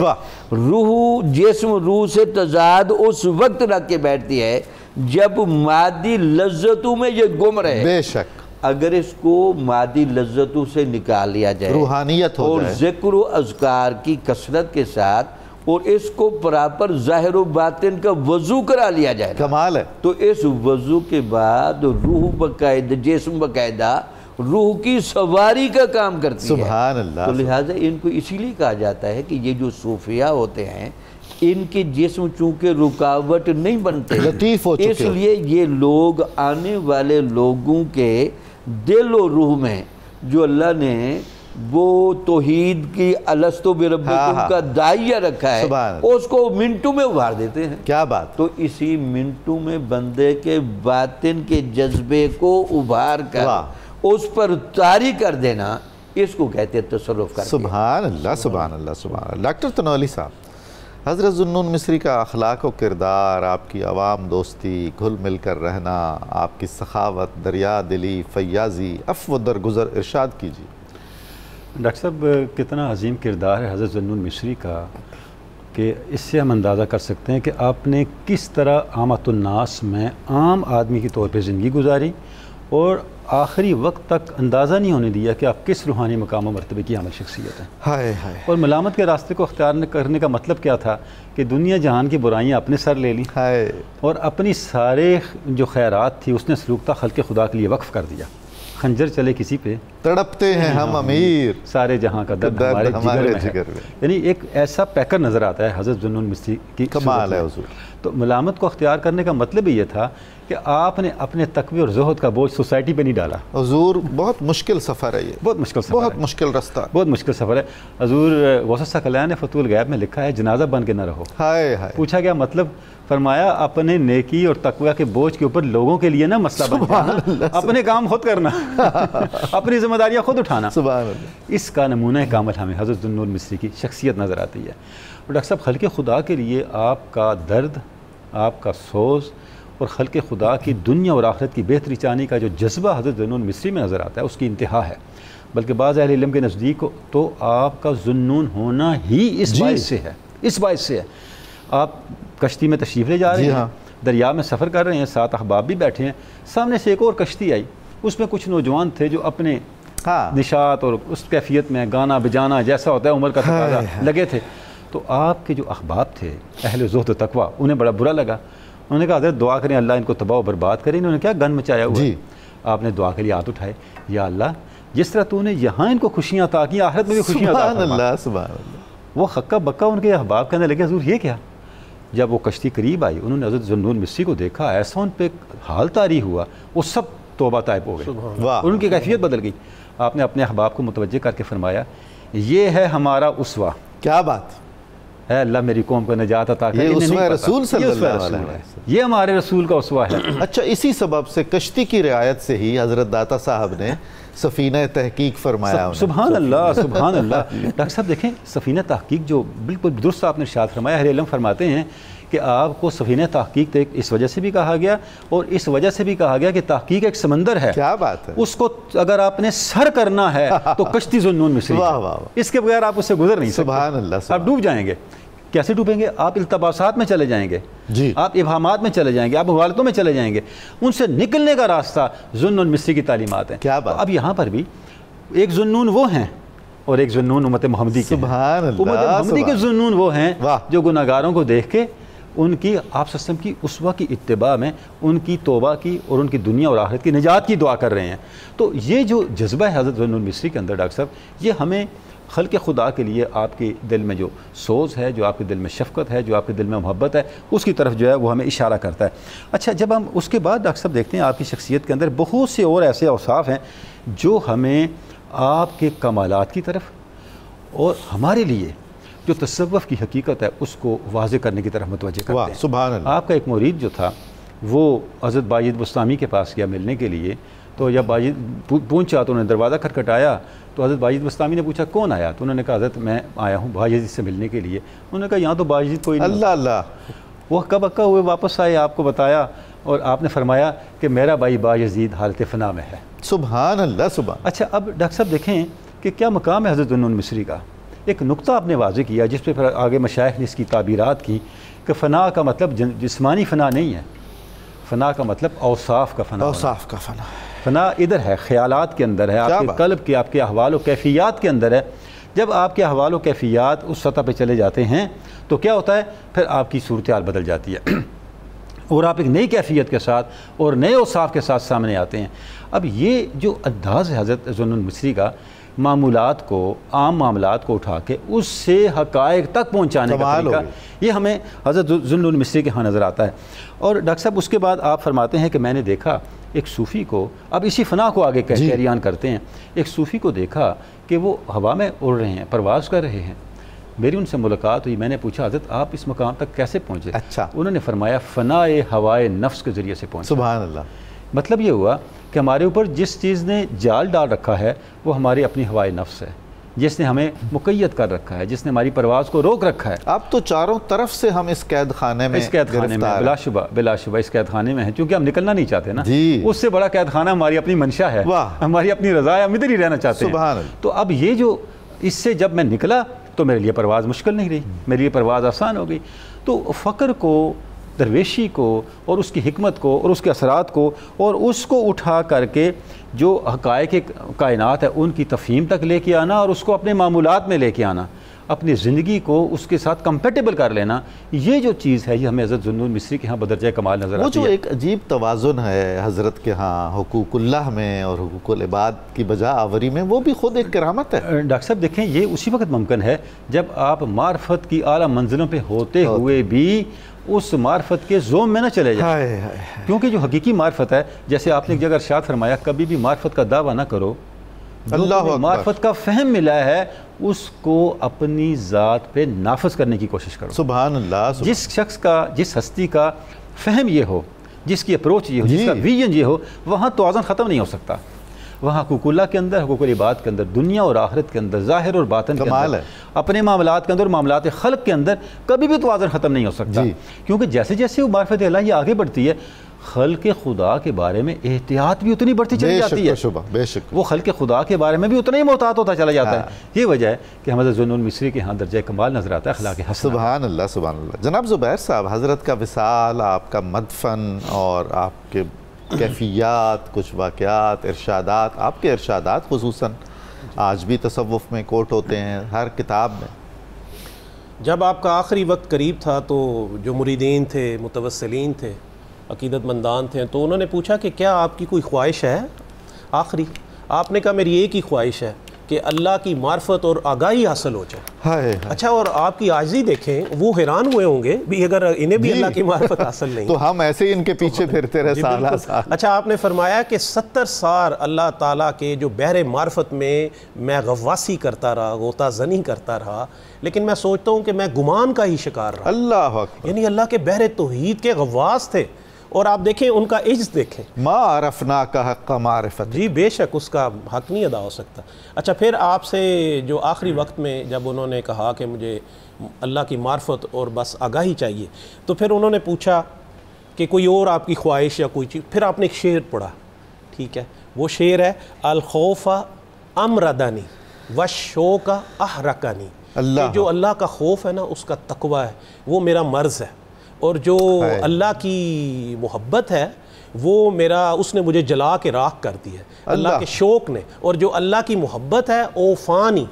روح جسم و روح سے تضاد اس وقت رکھ کے بیٹھتی ہے جب مادی لذتوں میں یہ گم رہے۔ بے شک اگر اس کو مادی لذتوں سے نکال لیا جائے، روحانیت ہو اور جائے، ذکر و اذکار کی کثرت کے ساتھ اور اس کو پراپر ظاہر و باطن کا وضو کرا لیا جائے، کمال ہے. تو اس وضو کے بعد روح باقاعدہ، جسم باقاعدہ روح کی سواری کا کام کرتی ہے. سبحان اللہ. تو لہٰذا ان کو اسی لیے کہا جاتا ہے کہ یہ جو صوفیاء ہوتے ہیں ان کے جسم چونکہ رکاوٹ نہیں بنتے، لطیف ہو چکے، اس لیے یہ لوگ آنے والے لوگوں کے دل و روح میں جو اللہ نے وہ توحید کی الستو بربکم کا داعیہ رکھا ہے اس کو منٹوں میں ابھار دیتے ہیں. کیا بات. تو اسی منٹوں میں بندے کے باطن کے جذبے کو ابھار کر اس پر طاری کر دینا، اس کو کہتے ہیں تصرف کر. سبحان اللہ سبحان اللہ سبحان اللہ. ڈاکٹر تنولی صاحب، حضرت ذو النون مصری کا اخلاق و کردار، آپ کی عوام دوستی، گھل مل کر رہنا، آپ کی سخاوت، دریا دلی، فیاضی، عفو و درگزر، ارشاد کیجیے. ڈاکٹر صاحب کتنا عظیم کردار ہے حضرت ذو النون مصری کا کہ اس سے ہم اندازہ کر سکتے ہیں کہ آپ نے کس طرح عامۃ الناس میں عام آدمی کے طور پہ زندگی گزاری اور آخری وقت تک اندازہ نہیں ہونے دیا کہ آپ کس روحانی مقام و مرتبے کی عمل شخصیت ہیں. ہائے ہائے. اور ملامت کے راستے کو اختیار کرنے کا مطلب کیا تھا کہ دنیا جہان کی برائیاں اپنے سر لے لیں اور اپنی سارے جو خیرات تھی اس نے سلوکتا خلق خدا کے لیے وقف کر دیا. خنجر چلے کسی پہ تڑپتے ہیں ہم امیر، سارے جہاں کا درد ہمارے جگر میں. یعنی ایک ایسا پیکر نظر آتا ہے حضرت ذو النون مصری کی. کمال ہے حضور. تو ملامت کو اختیار کرنے کا مطلب یہ تھا کہ آپ نے اپنے تقوی اور زہد کا بوجھ سوسائٹی پہ نہیں ڈالا. حضور بہت مشکل سفر ہے، یہ بہت مشکل سفر، بہت مشکل رستہ، بہت مشکل سفر ہے. حضور غوث ثقلین نے فتح الغیب میں لکھا ہے جنازہ بن کے نہ رہو. ہائے ہائے. پوچھا گیا مطلب، فرمایا اپنے نیکی اور تقوی کے بوجھ کے اوپر لوگوں کے لیے نہ مسئلہ بن جانا، اپنے کام خود کرنا، اپنی ذمہ داریاں خود اٹھانا. سبحان اللہ. اس کا نمونہ کامل ہمیں حضرت ذو النون مصری کی شخصیت نظر آتی ہے. اور ڈاکٹر صاحب خلق خدا کے لیے آپ کا درد، آپ کا سوز اور خلق خدا کی دنیا اور آخرت کی بہتری چاہنے کا جو جذبہ حضرت ذو النون مصری میں نظر آتا ہے اس کی انتہا ہے. بلکہ بعض اہل علم کے نزدیک تو آپ کا ذو النون ہونا ہی اس باعث سے ہے، اس باعث سے ہے. آپ کشتی میں تشریف لے جا رہے ہیں، دریا میں سفر کر رہے ہیں، 7 احباب بھی بیٹھے ہیں، سامنے سے ایک اور کشتی آئی، اس میں کچھ نوجوان تھے جو اپنے نشاط اور اس کیفیت میں گانا بجانا جیسا ہوتا ہے عمر کا تقاضا لگے تھے. تو آپ کے جو احباب تھے اہل زہد و تقوی، انہیں بڑا برا لگا. انہوں نے کہا حضرت دعا کریں اللہ ان کو تباہ و برباد کریں. انہوں نے کیا گن مچایا ہوا. آپ نے دعا کے لیے ہاتھ اٹھائے، یا اللہ جس طرح تو نے یہاں ان کو خوشیاں عطا کی آخرت میں بھی خوشیاں عطا فرما. سبحان اللہ سبحان اللہ. وہ ہکا بکا ان کے احباب کہنے لگے حضور یہ کیا. جب وہ کشتی قریب آئی انہوں نے حضرت ذو النون مصری کو دیکھا، ایسا ان پہ حال طاری ہوا، وہ سب توبہ طائب ہو گئے اور ان کی کیفیت بدل گئی. آپ نے اپنے احباب کو متوجہ کر کے فرمایا یہ ہے ہمارا اسوہ. کیا بات ہے. اللہ میری قوم کو نجات عطا کرے. یہ اسوہ رسول صلی اللہ علیہ وسلم، یہ ہمارے رسول کا اسوہ ہے. اچھا اسی سبب سے کشتی کی رعایت سے ہی حضرت داتا صاحب نے سفینہ تحقیق فرمایا. سبحان اللہ سبحان اللہ. ڈاکٹر صاحب دیکھیں سفینہ تحقیق جو بالکل درست آپ نے ارشاد فرمایا. اہل علم فرماتے ہیں کہ آپ کو سفینہ تحقیق اس وجہ سے بھی کہا گیا اور اس وجہ سے بھی کہا گیا کہ تحقیق ایک سمندر ہے. کیا بات ہے. اس کو اگر آپ نے سر کرنا ہے تو کشتی ذو النون مصری، اس کے بغیر آپ اس سے گزر نہیں سکتے. سبحان اللہ. آپ ڈوب جائیں گے. کیسے ڈوبیں گے؟ آپ التباسات میں چلے جائیں گے، آپ ابہامات میں چلے جائیں گے، آپ حوالتوں میں چلے جائیں گے. ان سے نکلنے کا راستہ ذو النون مصری کی تعلیمات ہیں. کیا بات. اب یہاں پر بھی ایک ذو النون وہ ہیں اور ایک ذو النون امت محمدی کے. سبحان اللہ. امت محمدی کے ذو النون وہ ہیں جو گناہگاروں کو دیکھ کے ان کی آپ صلی اللہ علیہ وسلم کی اسوہ کی اتباع میں ان کی توبہ کی اور ان کی دنیا اور آخرت کی نجات کی دعا کر رہے ہیں. تو یہ جو جذبہ ہے حضرت ذو النون مصری کے اندر ڈاکٹر صاحب، یہ ہمیں خلق خدا کے لیے آپ کے دل میں جو سوز ہے، جو آپ کے دل میں شفقت ہے، جو آپ کے دل میں محبت ہے، اس کی طرف جو ہے وہ ہمیں اشارہ کرتا ہے. اچھا جب ہم اس کے بعد ڈاکٹر صاحب دیکھتے ہیں آپ کی شخصیت کے اندر بہت سے اور ایسے اوصاف ہیں جو ہمیں آپ کے کمالات کی طرف اور ہمارے لیے جو تصوف کی حقیقت ہے اس کو واضح کرنے کی طرف متوجہ کرتے ہیں. سبحان اللہ. آپ کا ایک مرید جو تھا وہ حضرت باجد بستامی کے پاس گیا ملنے کے لیے. تو جب باجد پہنچا تو انہوں نے دروازہ کھٹکھٹایا تو حضرت باجد بستامی نے پوچھا کون آیا. تو انہوں نے کہا حضرت میں آیا ہوں باجد سے ملنے کے لیے. انہوں نے کہا یہاں تو باجد کوئی نہیں. اللہ اللہ. وہ کب اکا ہوئے واپس آئے، آپ کو بتایا اور آپ نے فرمایا کہ میرا بھائی باجد حالت فنا میں ہے. سبحان اللہ سبحان. اچھا اب ڈاکٹر صاحب دیکھیں کہ کیا مقام ہے حضرت ذو النون مصری کا. ایک نقطہ آپ نے واضح کیا جس پہ پھر آگے مشائخ نے اس کی تعبیرات کی کہ فنا کا مطلب جسمانی فنا نہیں ہے، فنا کا مطلب اوصاف کا فنا. اوصاف کا فنا. فنا ادھر ہے، خیالات کے اندر ہے، آپ کے قلب کے، آپ کے احوال و کیفیات کے اندر ہے. جب آپ کے احوال و کیفیات اس سطح پہ چلے جاتے ہیں تو کیا ہوتا ہے، پھر آپ کی صورتحال بدل جاتی ہے اور آپ ایک نئی کیفیت کے ساتھ اور نئے اوصاف کے ساتھ سامنے آتے ہیں۔ اب یہ جو انداز ہے حضرت ذوالنون مصری کا، معمولات کو، عام معاملات کو اٹھا کے اس سے حقائق تک پہنچانے کا طریقہ، یہ ہمیں حضرت ذوالنون مصری کے ہاں نظر آتا ہے۔ اور ڈاکٹر صاحب اس کے بعد آپ فرماتے ہیں کہ میں نے دیکھا ایک صوفی کو، اب اسی فنا کو آگے کیریان کرتے ہیں، ایک صوفی کو دیکھا کہ وہ ہوا میں اڑ رہے ہیں، پرواز کر رہے ہیں۔ میری ان سے ملاقات ہوئی، میں نے پوچھا حضرت آپ اس مقام تک کیسے پہنچے؟ اچھا، انہوں نے فرمایا فنائے ہوائے نفس کے ذریعے سے پہنچا۔ سبحان اللہ۔ مطلب یہ ہوا کہ ہمارے اوپر جس چیز نے جال ڈال رکھا ہے وہ ہماری اپنی ہوائے نفس ہے، جس نے ہمیں مقید کر رکھا ہے، جس نے ہماری پرواز کو روک رکھا ہے۔ اب تو چاروں طرف سے ہم اس قید خانے میں بلا شبہ اس قید خانے میں ہیں، چونکہ ہم نکلنا نہیں چاہتے نا، اس سے بڑا قید خانہ ہماری اپنی منشا ہے، ہماری اپنی رضا ہے، ہم ادھر ہی رہنا چاہتے ہیں۔ تو اب یہ جو اس سے جب میں نکلا تو میرے لیے پرواز مشکل نہیں رہی، میرے لیے پرواز آسان ہو گئی۔ تو فقر کو، درویشی کو اور اس کی حکمت کو اور اس کے اثرات کو اور اس کو اٹھا کر کے جو حقائق کائنات ہے ان کی تفہیم تک لے کے آنا اور اس کو اپنے معمولات میں لے کے آنا، اپنی زندگی کو اس کے ساتھ کمپیٹیبل کر لینا، یہ جو چیز ہے یہ ہمیں حضرت ذوالنون مصری کے ہاں بدرجہ کمال نظر آتی ہے۔ وہ جو ایک عجیب توازن ہے حضرت کے ہاں حقوق اللہ میں اور حقوق العباد کی بجا آوری میں، وہ بھی خود ایک کرامت ہے۔ ڈاکٹر صاحب دیکھیں یہ اسی وقت ممکن ہے جب آپ معرفت کی اعلیٰ منزلوں پہ ہوتے ہوئے بھی اس معرفت کے زوم میں نہ چلے جائیں، کیونکہ جو حقیقی معرفت ہے، جیسے آپ نے ایک جگہ ارشاد فرمایا کبھی بھی معرفت کا دعویٰ نہ کرو، اللہ معرفت کا فہم ملا ہے اس کو اپنی ذات پہ نافذ کرنے کی کوشش کرو۔ سبحان اللہ۔ جس شخص کا، جس ہستی کا فہم یہ ہو، جس کی اپروچ یہ ہو، جس کا ویژن یہ ہو، وہاں توازن ختم نہیں ہو سکتا۔ وہاں حقوق اللہ کے اندر، حقوق العباد کے اندر، دنیا اور آخرت کے اندر، ظاہر اور باطن کے اندر، اپنے معاملات کے اندر اور معاملات خلق کے اندر کبھی بھی توازن ختم نہیں ہو سکتا، کیونکہ جیسے جیسے وہ معرفت الہی آگے بڑھتی ہے خلق خدا کے بارے میں احتیاط بھی اتنی بڑھتی چلی جاتی ہے، بے شک وہ خلق خدا کے بارے میں بھی اتنا ہی محتاط ہوتا چلا جاتا ہے۔ یہ وجہ ہے کہ حضرت ذوالنون مصری کے ہاں درجہ کمال نظر آتا ہے اخلاق حسنہ۔ سبحان اللہ، سبحان اللہ۔ جناب زبیر صاحب، حضرت کا وصال، آپ کا مدفن اور آپ کے کیفیات، کچھ واقعات، ارشادات، آپ کے ارشادات خصوصاً آج بھی تصوف میں کوٹ ہوتے ہیں، ہر کتاب میں۔ جب آپ کا آخری وقت قریب تھا تو جو مریدین تھے، متوسلین تھے، عقیدت مندان تھے، تو انہوں نے پوچھا کہ کیا آپ کی کوئی خواہش ہے آخری؟ آپ نے کہا میری ایک ہی خواہش ہے کہ اللہ کی معرفت اور آگاہی حاصل ہو جائے۔ اچھا، اور آپ کی عاجزی دیکھیں، وہ حیران ہوئے ہوں گے بھی اگر انہیں بھی اللہ کی معرفت حاصل نہیں تو ہم ایسے ہی ان کے پیچھے پھرتے رہے سالہ سال۔ اچھا، آپ نے فرمایا کہ 70 سال اللہ تعالیٰ کے جو بحر معرفت میں غواصی کرتا رہا، غوطہ زنی کرتا رہا، لیکن میں سوچتا ہوں کہ میں گمان کا ہی شکار رہا۔ اللہ اکبر۔ یعنی اللہ کے بحر توحید کے غواص تھے، اور آپ دیکھیں ان کا عجز دیکھیں، ما عرفناک حق معرفت۔ جی بے شک اس کا حق نہیں ادا ہو سکتا۔ اچھا، پھر آپ سے جو آخری وقت میں جب انہوں نے کہا کہ مجھے اللہ کی معرفت اور بس آگاہی چاہیے، تو پھر انہوں نے پوچھا کہ کوئی اور آپ کی خواہش یا کوئی چیز، پھر آپ نے ایک شعر پڑھا، ٹھیک ہے، وہ شعر ہے الخوف امردنی والشوق احرقنی، کہ جو اللہ کا خوف ہے نا، اس کا تقوی ہے، وہ میرا مرض ہے، اور جو اللہ کی محبت ہے وہ میرا، اس نے مجھے جلا کے راکھ کر دی ہے اللہ کے شوق نے، اور جو اللہ کی محبت ہے اوفانی،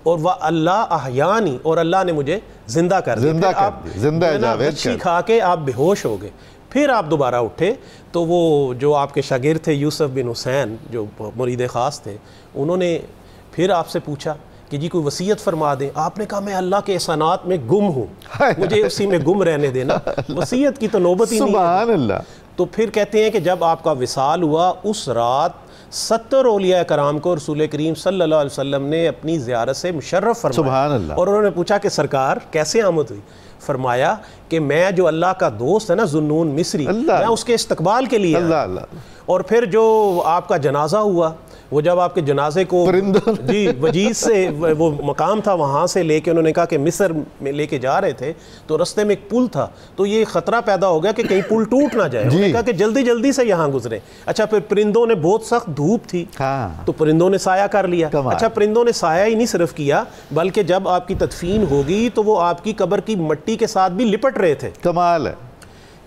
اور وہ اللہ احیانی، اور اللہ نے مجھے زندہ کر دیا، زندہ مچھی کھا کے آپ بے ہوش ہو گئے، پھر آپ دوبارہ اٹھے تو وہ جو آپ کے شاگرد تھے یوسف بن حسین جو مرید خاص تھے، انہوں نے پھر آپ سے پوچھا کہ جی کوئی وصیت فرما دیں۔ آپ نے کہا میں اللہ کے احسانات میں گم ہوں، مجھے اسی میں گم رہنے دینا، وصیت کی تو نوبت ہی نہیں ہے۔ سبحان اللہ۔ تو پھر کہتے ہیں کہ جب آپ کا وصال ہوا اس رات 70 اولیاء کرام کو رسول کریم صلی اللہ علیہ وسلم نے اپنی زیارت سے مشرف فرمایا۔ سبحان اللہ۔ اور انہوں نے پوچھا کہ سرکار کیسے آمد ہوئی؟ فرمایا کہ میں جو اللہ کا دوست ہے نا ذوالنون مصری، میں اس کے استقبال کے لیے آیا۔ اور پھر جو آپ کا جنازہ ہوا، وہ جب آپ کے جنازے کو جی وجیز سے وہ مقام تھا وہاں سے لے کے، انہوں نے کہا کہ مصر میں لے کے جا رہے تھے تو رستے میں ایک پل تھا، تو یہ خطرہ پیدا ہو گیا کہ کہیں پل ٹوٹ نہ جائے، انہوں نے کہا کہ جلدی جلدی سے یہاں گزرے۔ اچھا، پھر پرندوں نے، بہت سخت دھوپ تھی تو پرندوں نے سایہ کر لیا۔ اچھا، پرندوں نے سایہ ہی نہیں صرف کیا بلکہ جب آپ کی تدفین ہوگی تو وہ آپ کی قبر کی مٹی کے ساتھ بھی لپٹ رہے تھے۔ کمال ہے۔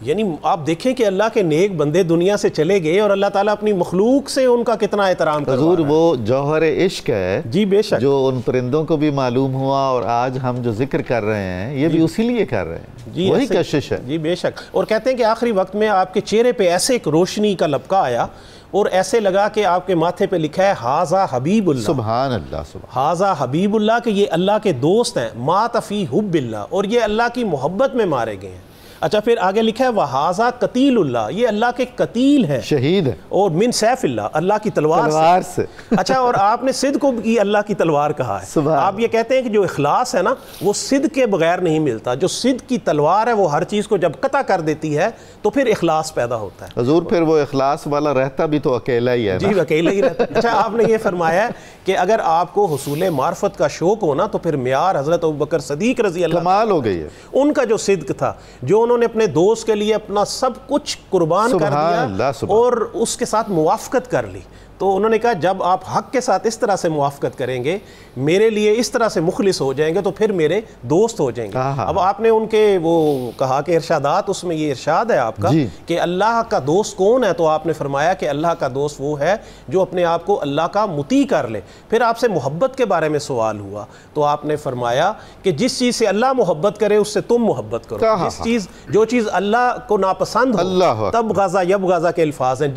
یعنی آپ دیکھیں کہ اللہ کے نیک بندے دنیا سے چلے گئے اور اللہ تعالیٰ اپنی مخلوق سے ان کا کتنا احترام کروا رہا ہے۔ حضور وہ جوہر عشق ہے جی بے شک، جو ان پرندوں کو بھی معلوم ہوا، اور آج ہم جو ذکر کر رہے ہیں یہ بھی اسی لیے کر رہے ہیں، جی وہی ایسے، کشش ہے۔ جی بے شک۔ اور کہتے ہیں کہ آخری وقت میں آپ کے چہرے پہ ایسے ایک روشنی کا لبکہ آیا اور ایسے لگا کہ آپ کے ماتھے پہ لکھا ہے ھذا حبیب اللہ، سبحان اللہ، سبحان ھذا حبیب اللہ، کہ یہ اللہ کے دوست ہیں، مات فی حب اللہ، اور یہ اللہ کی محبت میں مارے گئے ہیں۔ اچھا پھر آگے لکھا ہے وَھذا قتیل اللہ، یہ اللہ کے قتیل ہے، شہید ہے، اور من سیف اللہ، اللہ کی تلوار سے۔ اچھا، اور آپ نے صدق کو بھی اللہ کی تلوار کہا ہے۔ سبحان، آپ یہ کہتے ہیں کہ جو اخلاص ہے نا وہ صدق کے بغیر نہیں ملتا، جو صدق کی تلوار ہے وہ ہر چیز کو جب قطع کر دیتی ہے تو پھر اخلاص پیدا ہوتا ہے۔ حضور پھر وہ اخلاص والا رہتا بھی تو اکیلا ہی ہے نا۔ جی اکیلا ہی رہتا ہے۔ اچھا آپ نے یہ فرمایا ہے کہ اگر آپ کو حصول معرفت کا شوق ہو نا تو پھر معیار حضرت ابوبکر صدیق رضی اللہ کمال ہو گئی ہے۔ ان کا جو صدق تھا، جو انہوں نے اپنے دوست کے لیے اپنا سب کچھ قربان کر دیا اور اس کے ساتھ موافقت کر لی، تو انہوں نے کہا جب آپ حق کے ساتھ اس طرح سے موافقت کریں گے، میرے لیے اس طرح سے مخلص ہو جائیں گے تو پھر میرے دوست ہو جائیں گے۔ اب آپ نے ان کے وہ کہا کہ ارشادات، اس میں یہ ارشاد ہے آپ کا کہ اللہ کا دوست کون ہے، تو آپ نے فرمایا کہ اللہ کا دوست وہ ہے جو اپنے آپ کو اللہ کا مطیع کر لے۔ پھر آپ سے محبت کے بارے میں سوال ہوا تو آپ نے فرمایا کہ جس چیز سے اللہ محبت کرے اس سے تم محبت کرو، جو چیز اللہ کو ناپسند ہو، تب غزہ یب غزہ کے الفاظ ہیں،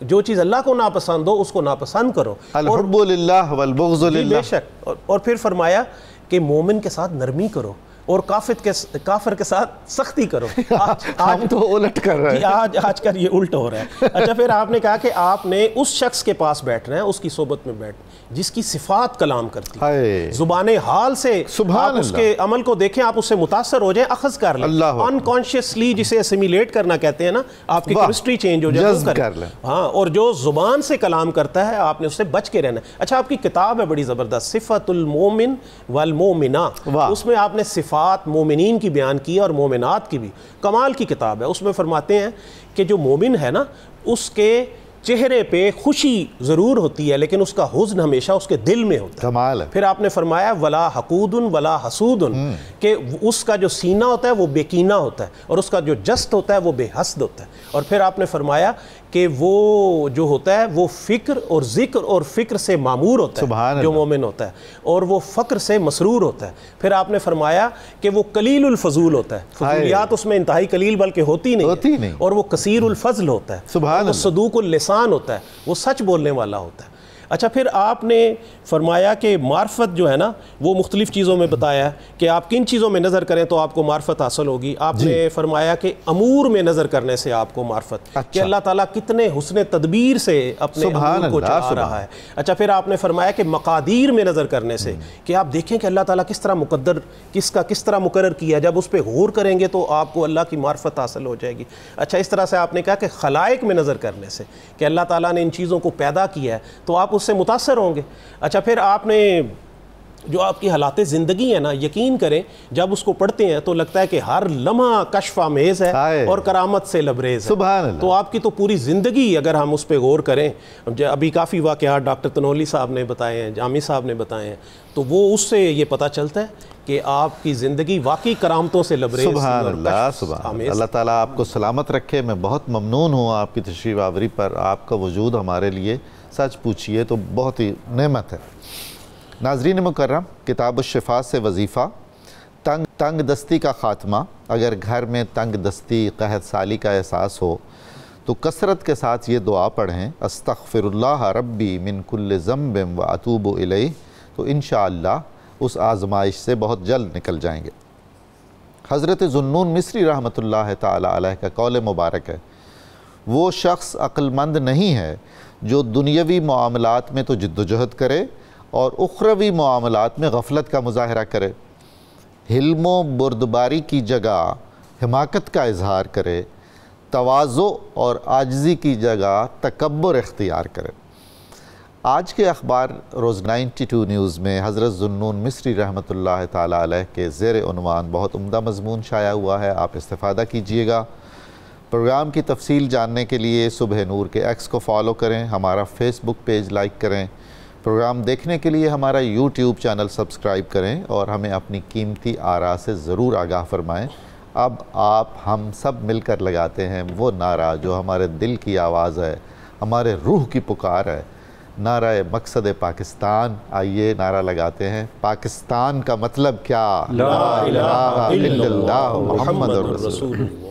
جو چیز اللہ کو ناپسند ہو اس کو ناپسند کرو، الحب للہ والبغض للہ۔ بے شک، اور پھر فرمایا کہ مومن کے ساتھ نرمی کرو اور کافر کے ساتھ سختی کرو۔ ہم تو الٹ کر رہے ہیں، آج کل یہ الٹ ہو رہا ہے۔ اچھا پھر آپ نے کہا کہ آپ نے اس شخص کے پاس بیٹھنا ہے، اس کی صحبت میں بیٹھنا جس کی صفات کلام کرتی ہے، زبان حال سے آپ اس کے عمل کو دیکھیں، آپ اس سے متاثر ہو جائیں، اخذ کر لیں، انکانشیسلی جسے اسیمیلیٹ کرنا کہتے ہیں نا، آپ کی کیمسٹری چینج ہو جائے۔ ہاں، اور جو زبان سے کلام کرتا ہے آپ نے اس سے بچ کے رہنا ہے۔ اچھا آپ کی کتاب ہے بڑی زبردست، صفت المومن والمومنہ، اس میں آپ نے صفات مومنین کی بیان کی اور مومنات کی بھی، کمال کی کتاب ہے۔ اس میں فرماتے ہیں کہ جو مومن ہے نا اس کے چہرے پہ خوشی ضرور ہوتی ہے لیکن اس کا حزن ہمیشہ اس کے دل میں ہوتا ہے۔ کمال ہے۔ پھر آپ نے فرمایا ولا حقود ولا حسود، کہ اس کا جو سینہ ہوتا ہے وہ بے کینہ ہوتا ہے اور اس کا جو جست ہوتا ہے وہ بے حسد ہوتا ہے۔ اور پھر آپ نے فرمایا کہ وہ جو ہوتا ہے وہ فکر اور ذکر اور فکر سے معمور ہوتا ہے جو مومن ہوتا ہے، اور وہ فقر سے مسرور ہوتا ہے۔ پھر آپ نے فرمایا کہ وہ قلیل الفضول ہوتا ہے، فضولیات اس میں انتہائی قلیل بلکہ ہوتی نہیں، اور وہ کثیر الفضل ہوتا ہے، وہ صدوق اللسان ہوتا ہے، وہ سچ بولنے والا ہوتا ہے۔ اچھا پھر آپ نے فرمایا کہ معرفت جو ہے نا وہ مختلف چیزوں میں بتایا کہ آپ کن چیزوں میں نظر کریں تو آپ کو معرفت حاصل ہوگی۔ آپ نے فرمایا کہ امور میں نظر کرنے سے آپ کو معرفت، کہ اللہ تعالیٰ کتنے حسن تدبیر سے اپنے امور کو چلا رہا ہے۔ اچھا پھر آپ نے فرمایا کہ مقادیر میں نظر کرنے سے، کہ آپ دیکھیں کہ اللہ تعالیٰ کس طرح مقدر، کس طرح مقرر کیا، جب اس پہ غور کریں گے تو آپ کو اللہ کی معرفت حاصل ہو جائے گی۔ اچھا اس طرح سے آپ نے کہا کہ خلائق میں نظر کرنے سے، کہ اللہ تعالیٰ نے ان چیزوں کو پیدا کیا ہے تو آپ اس سے متاثر ہوں گے۔ اچھا پھر آپ نے جو آپ کی حالات زندگی ہے نا، یقین کریں جب اس کو پڑھتے ہیں تو لگتا ہے کہ ہر لمحہ کشف آمیز ہے اور کرامت سے لبریز ہے۔ تو آپ کی تو پوری زندگی اگر ہم اس پہ غور کریں، ابھی کافی واقعات ڈاکٹر تنولی صاحب نے بتائے ہیں، جامی صاحب نے بتائے ہیں، تو وہ اس سے یہ پتہ چلتا ہے کہ آپ کی زندگی واقعی کرامتوں سے لبریز۔ سبحان اللہ، سبحان اللہ، اللہ تعالیٰ آپ کو سلامت رکھے۔ میں بہت ممنون ہوں آپ کی تشریف آوری پر، آپ کا وجود ہمارے لیے سچ پوچھئے تو بہت ہی نعمت ہے۔ ناظرین مکرم، کتاب الشفا سے وظیفہ، تنگ دستی کا خاتمہ۔ اگر گھر میں تنگ دستی، قحط سالی کا احساس ہو تو کثرت کے ساتھ یہ دعا پڑھیں، استغفر اللہ ربی من کل ذنب و اتوب الیہ، تو انشاءاللہ اس آزمائش سے بہت جلد نکل جائیں گے۔ حضرت ذوالنون مصری رحمۃ اللہ تعالی علیہ کا قول مبارک ہے، وہ شخص عقل مند نہیں ہے جو دنیاوی معاملات میں تو جد و جہد کرے اور اخروی معاملات میں غفلت کا مظاہرہ کرے، حلم و بردباری کی جگہ حماقت کا اظہار کرے، تواضع اور عاجزی کی جگہ تکبر اختیار کرے۔ آج کے اخبار روز 92 نیوز میں حضرت ذوالنون مصری رحمۃ اللہ تعالی علیہ کے زیر عنوان بہت عمدہ مضمون شائع ہوا ہے، آپ استفادہ کیجئے گا۔ پروگرام کی تفصیل جاننے کے لیے صبح نور کے ایکس کو فالو کریں، ہمارا فیس بک پیج لائک کریں، پروگرام دیکھنے کے لیے ہمارا یوٹیوب چینل سبسکرائب کریں اور ہمیں اپنی قیمتی آراء سے ضرور آگاہ فرمائیں۔ اب آپ ہم سب مل کر لگاتے ہیں وہ نعرہ جو ہمارے دل کی آواز ہے، ہمارے روح کی پکار ہے، نعرہ مقصد پاکستان۔ آئیے نعرہ لگاتے ہیں، پاکستان کا مطلب کیا؟ لا الہ الا اللہ محمد رسول اللہ۔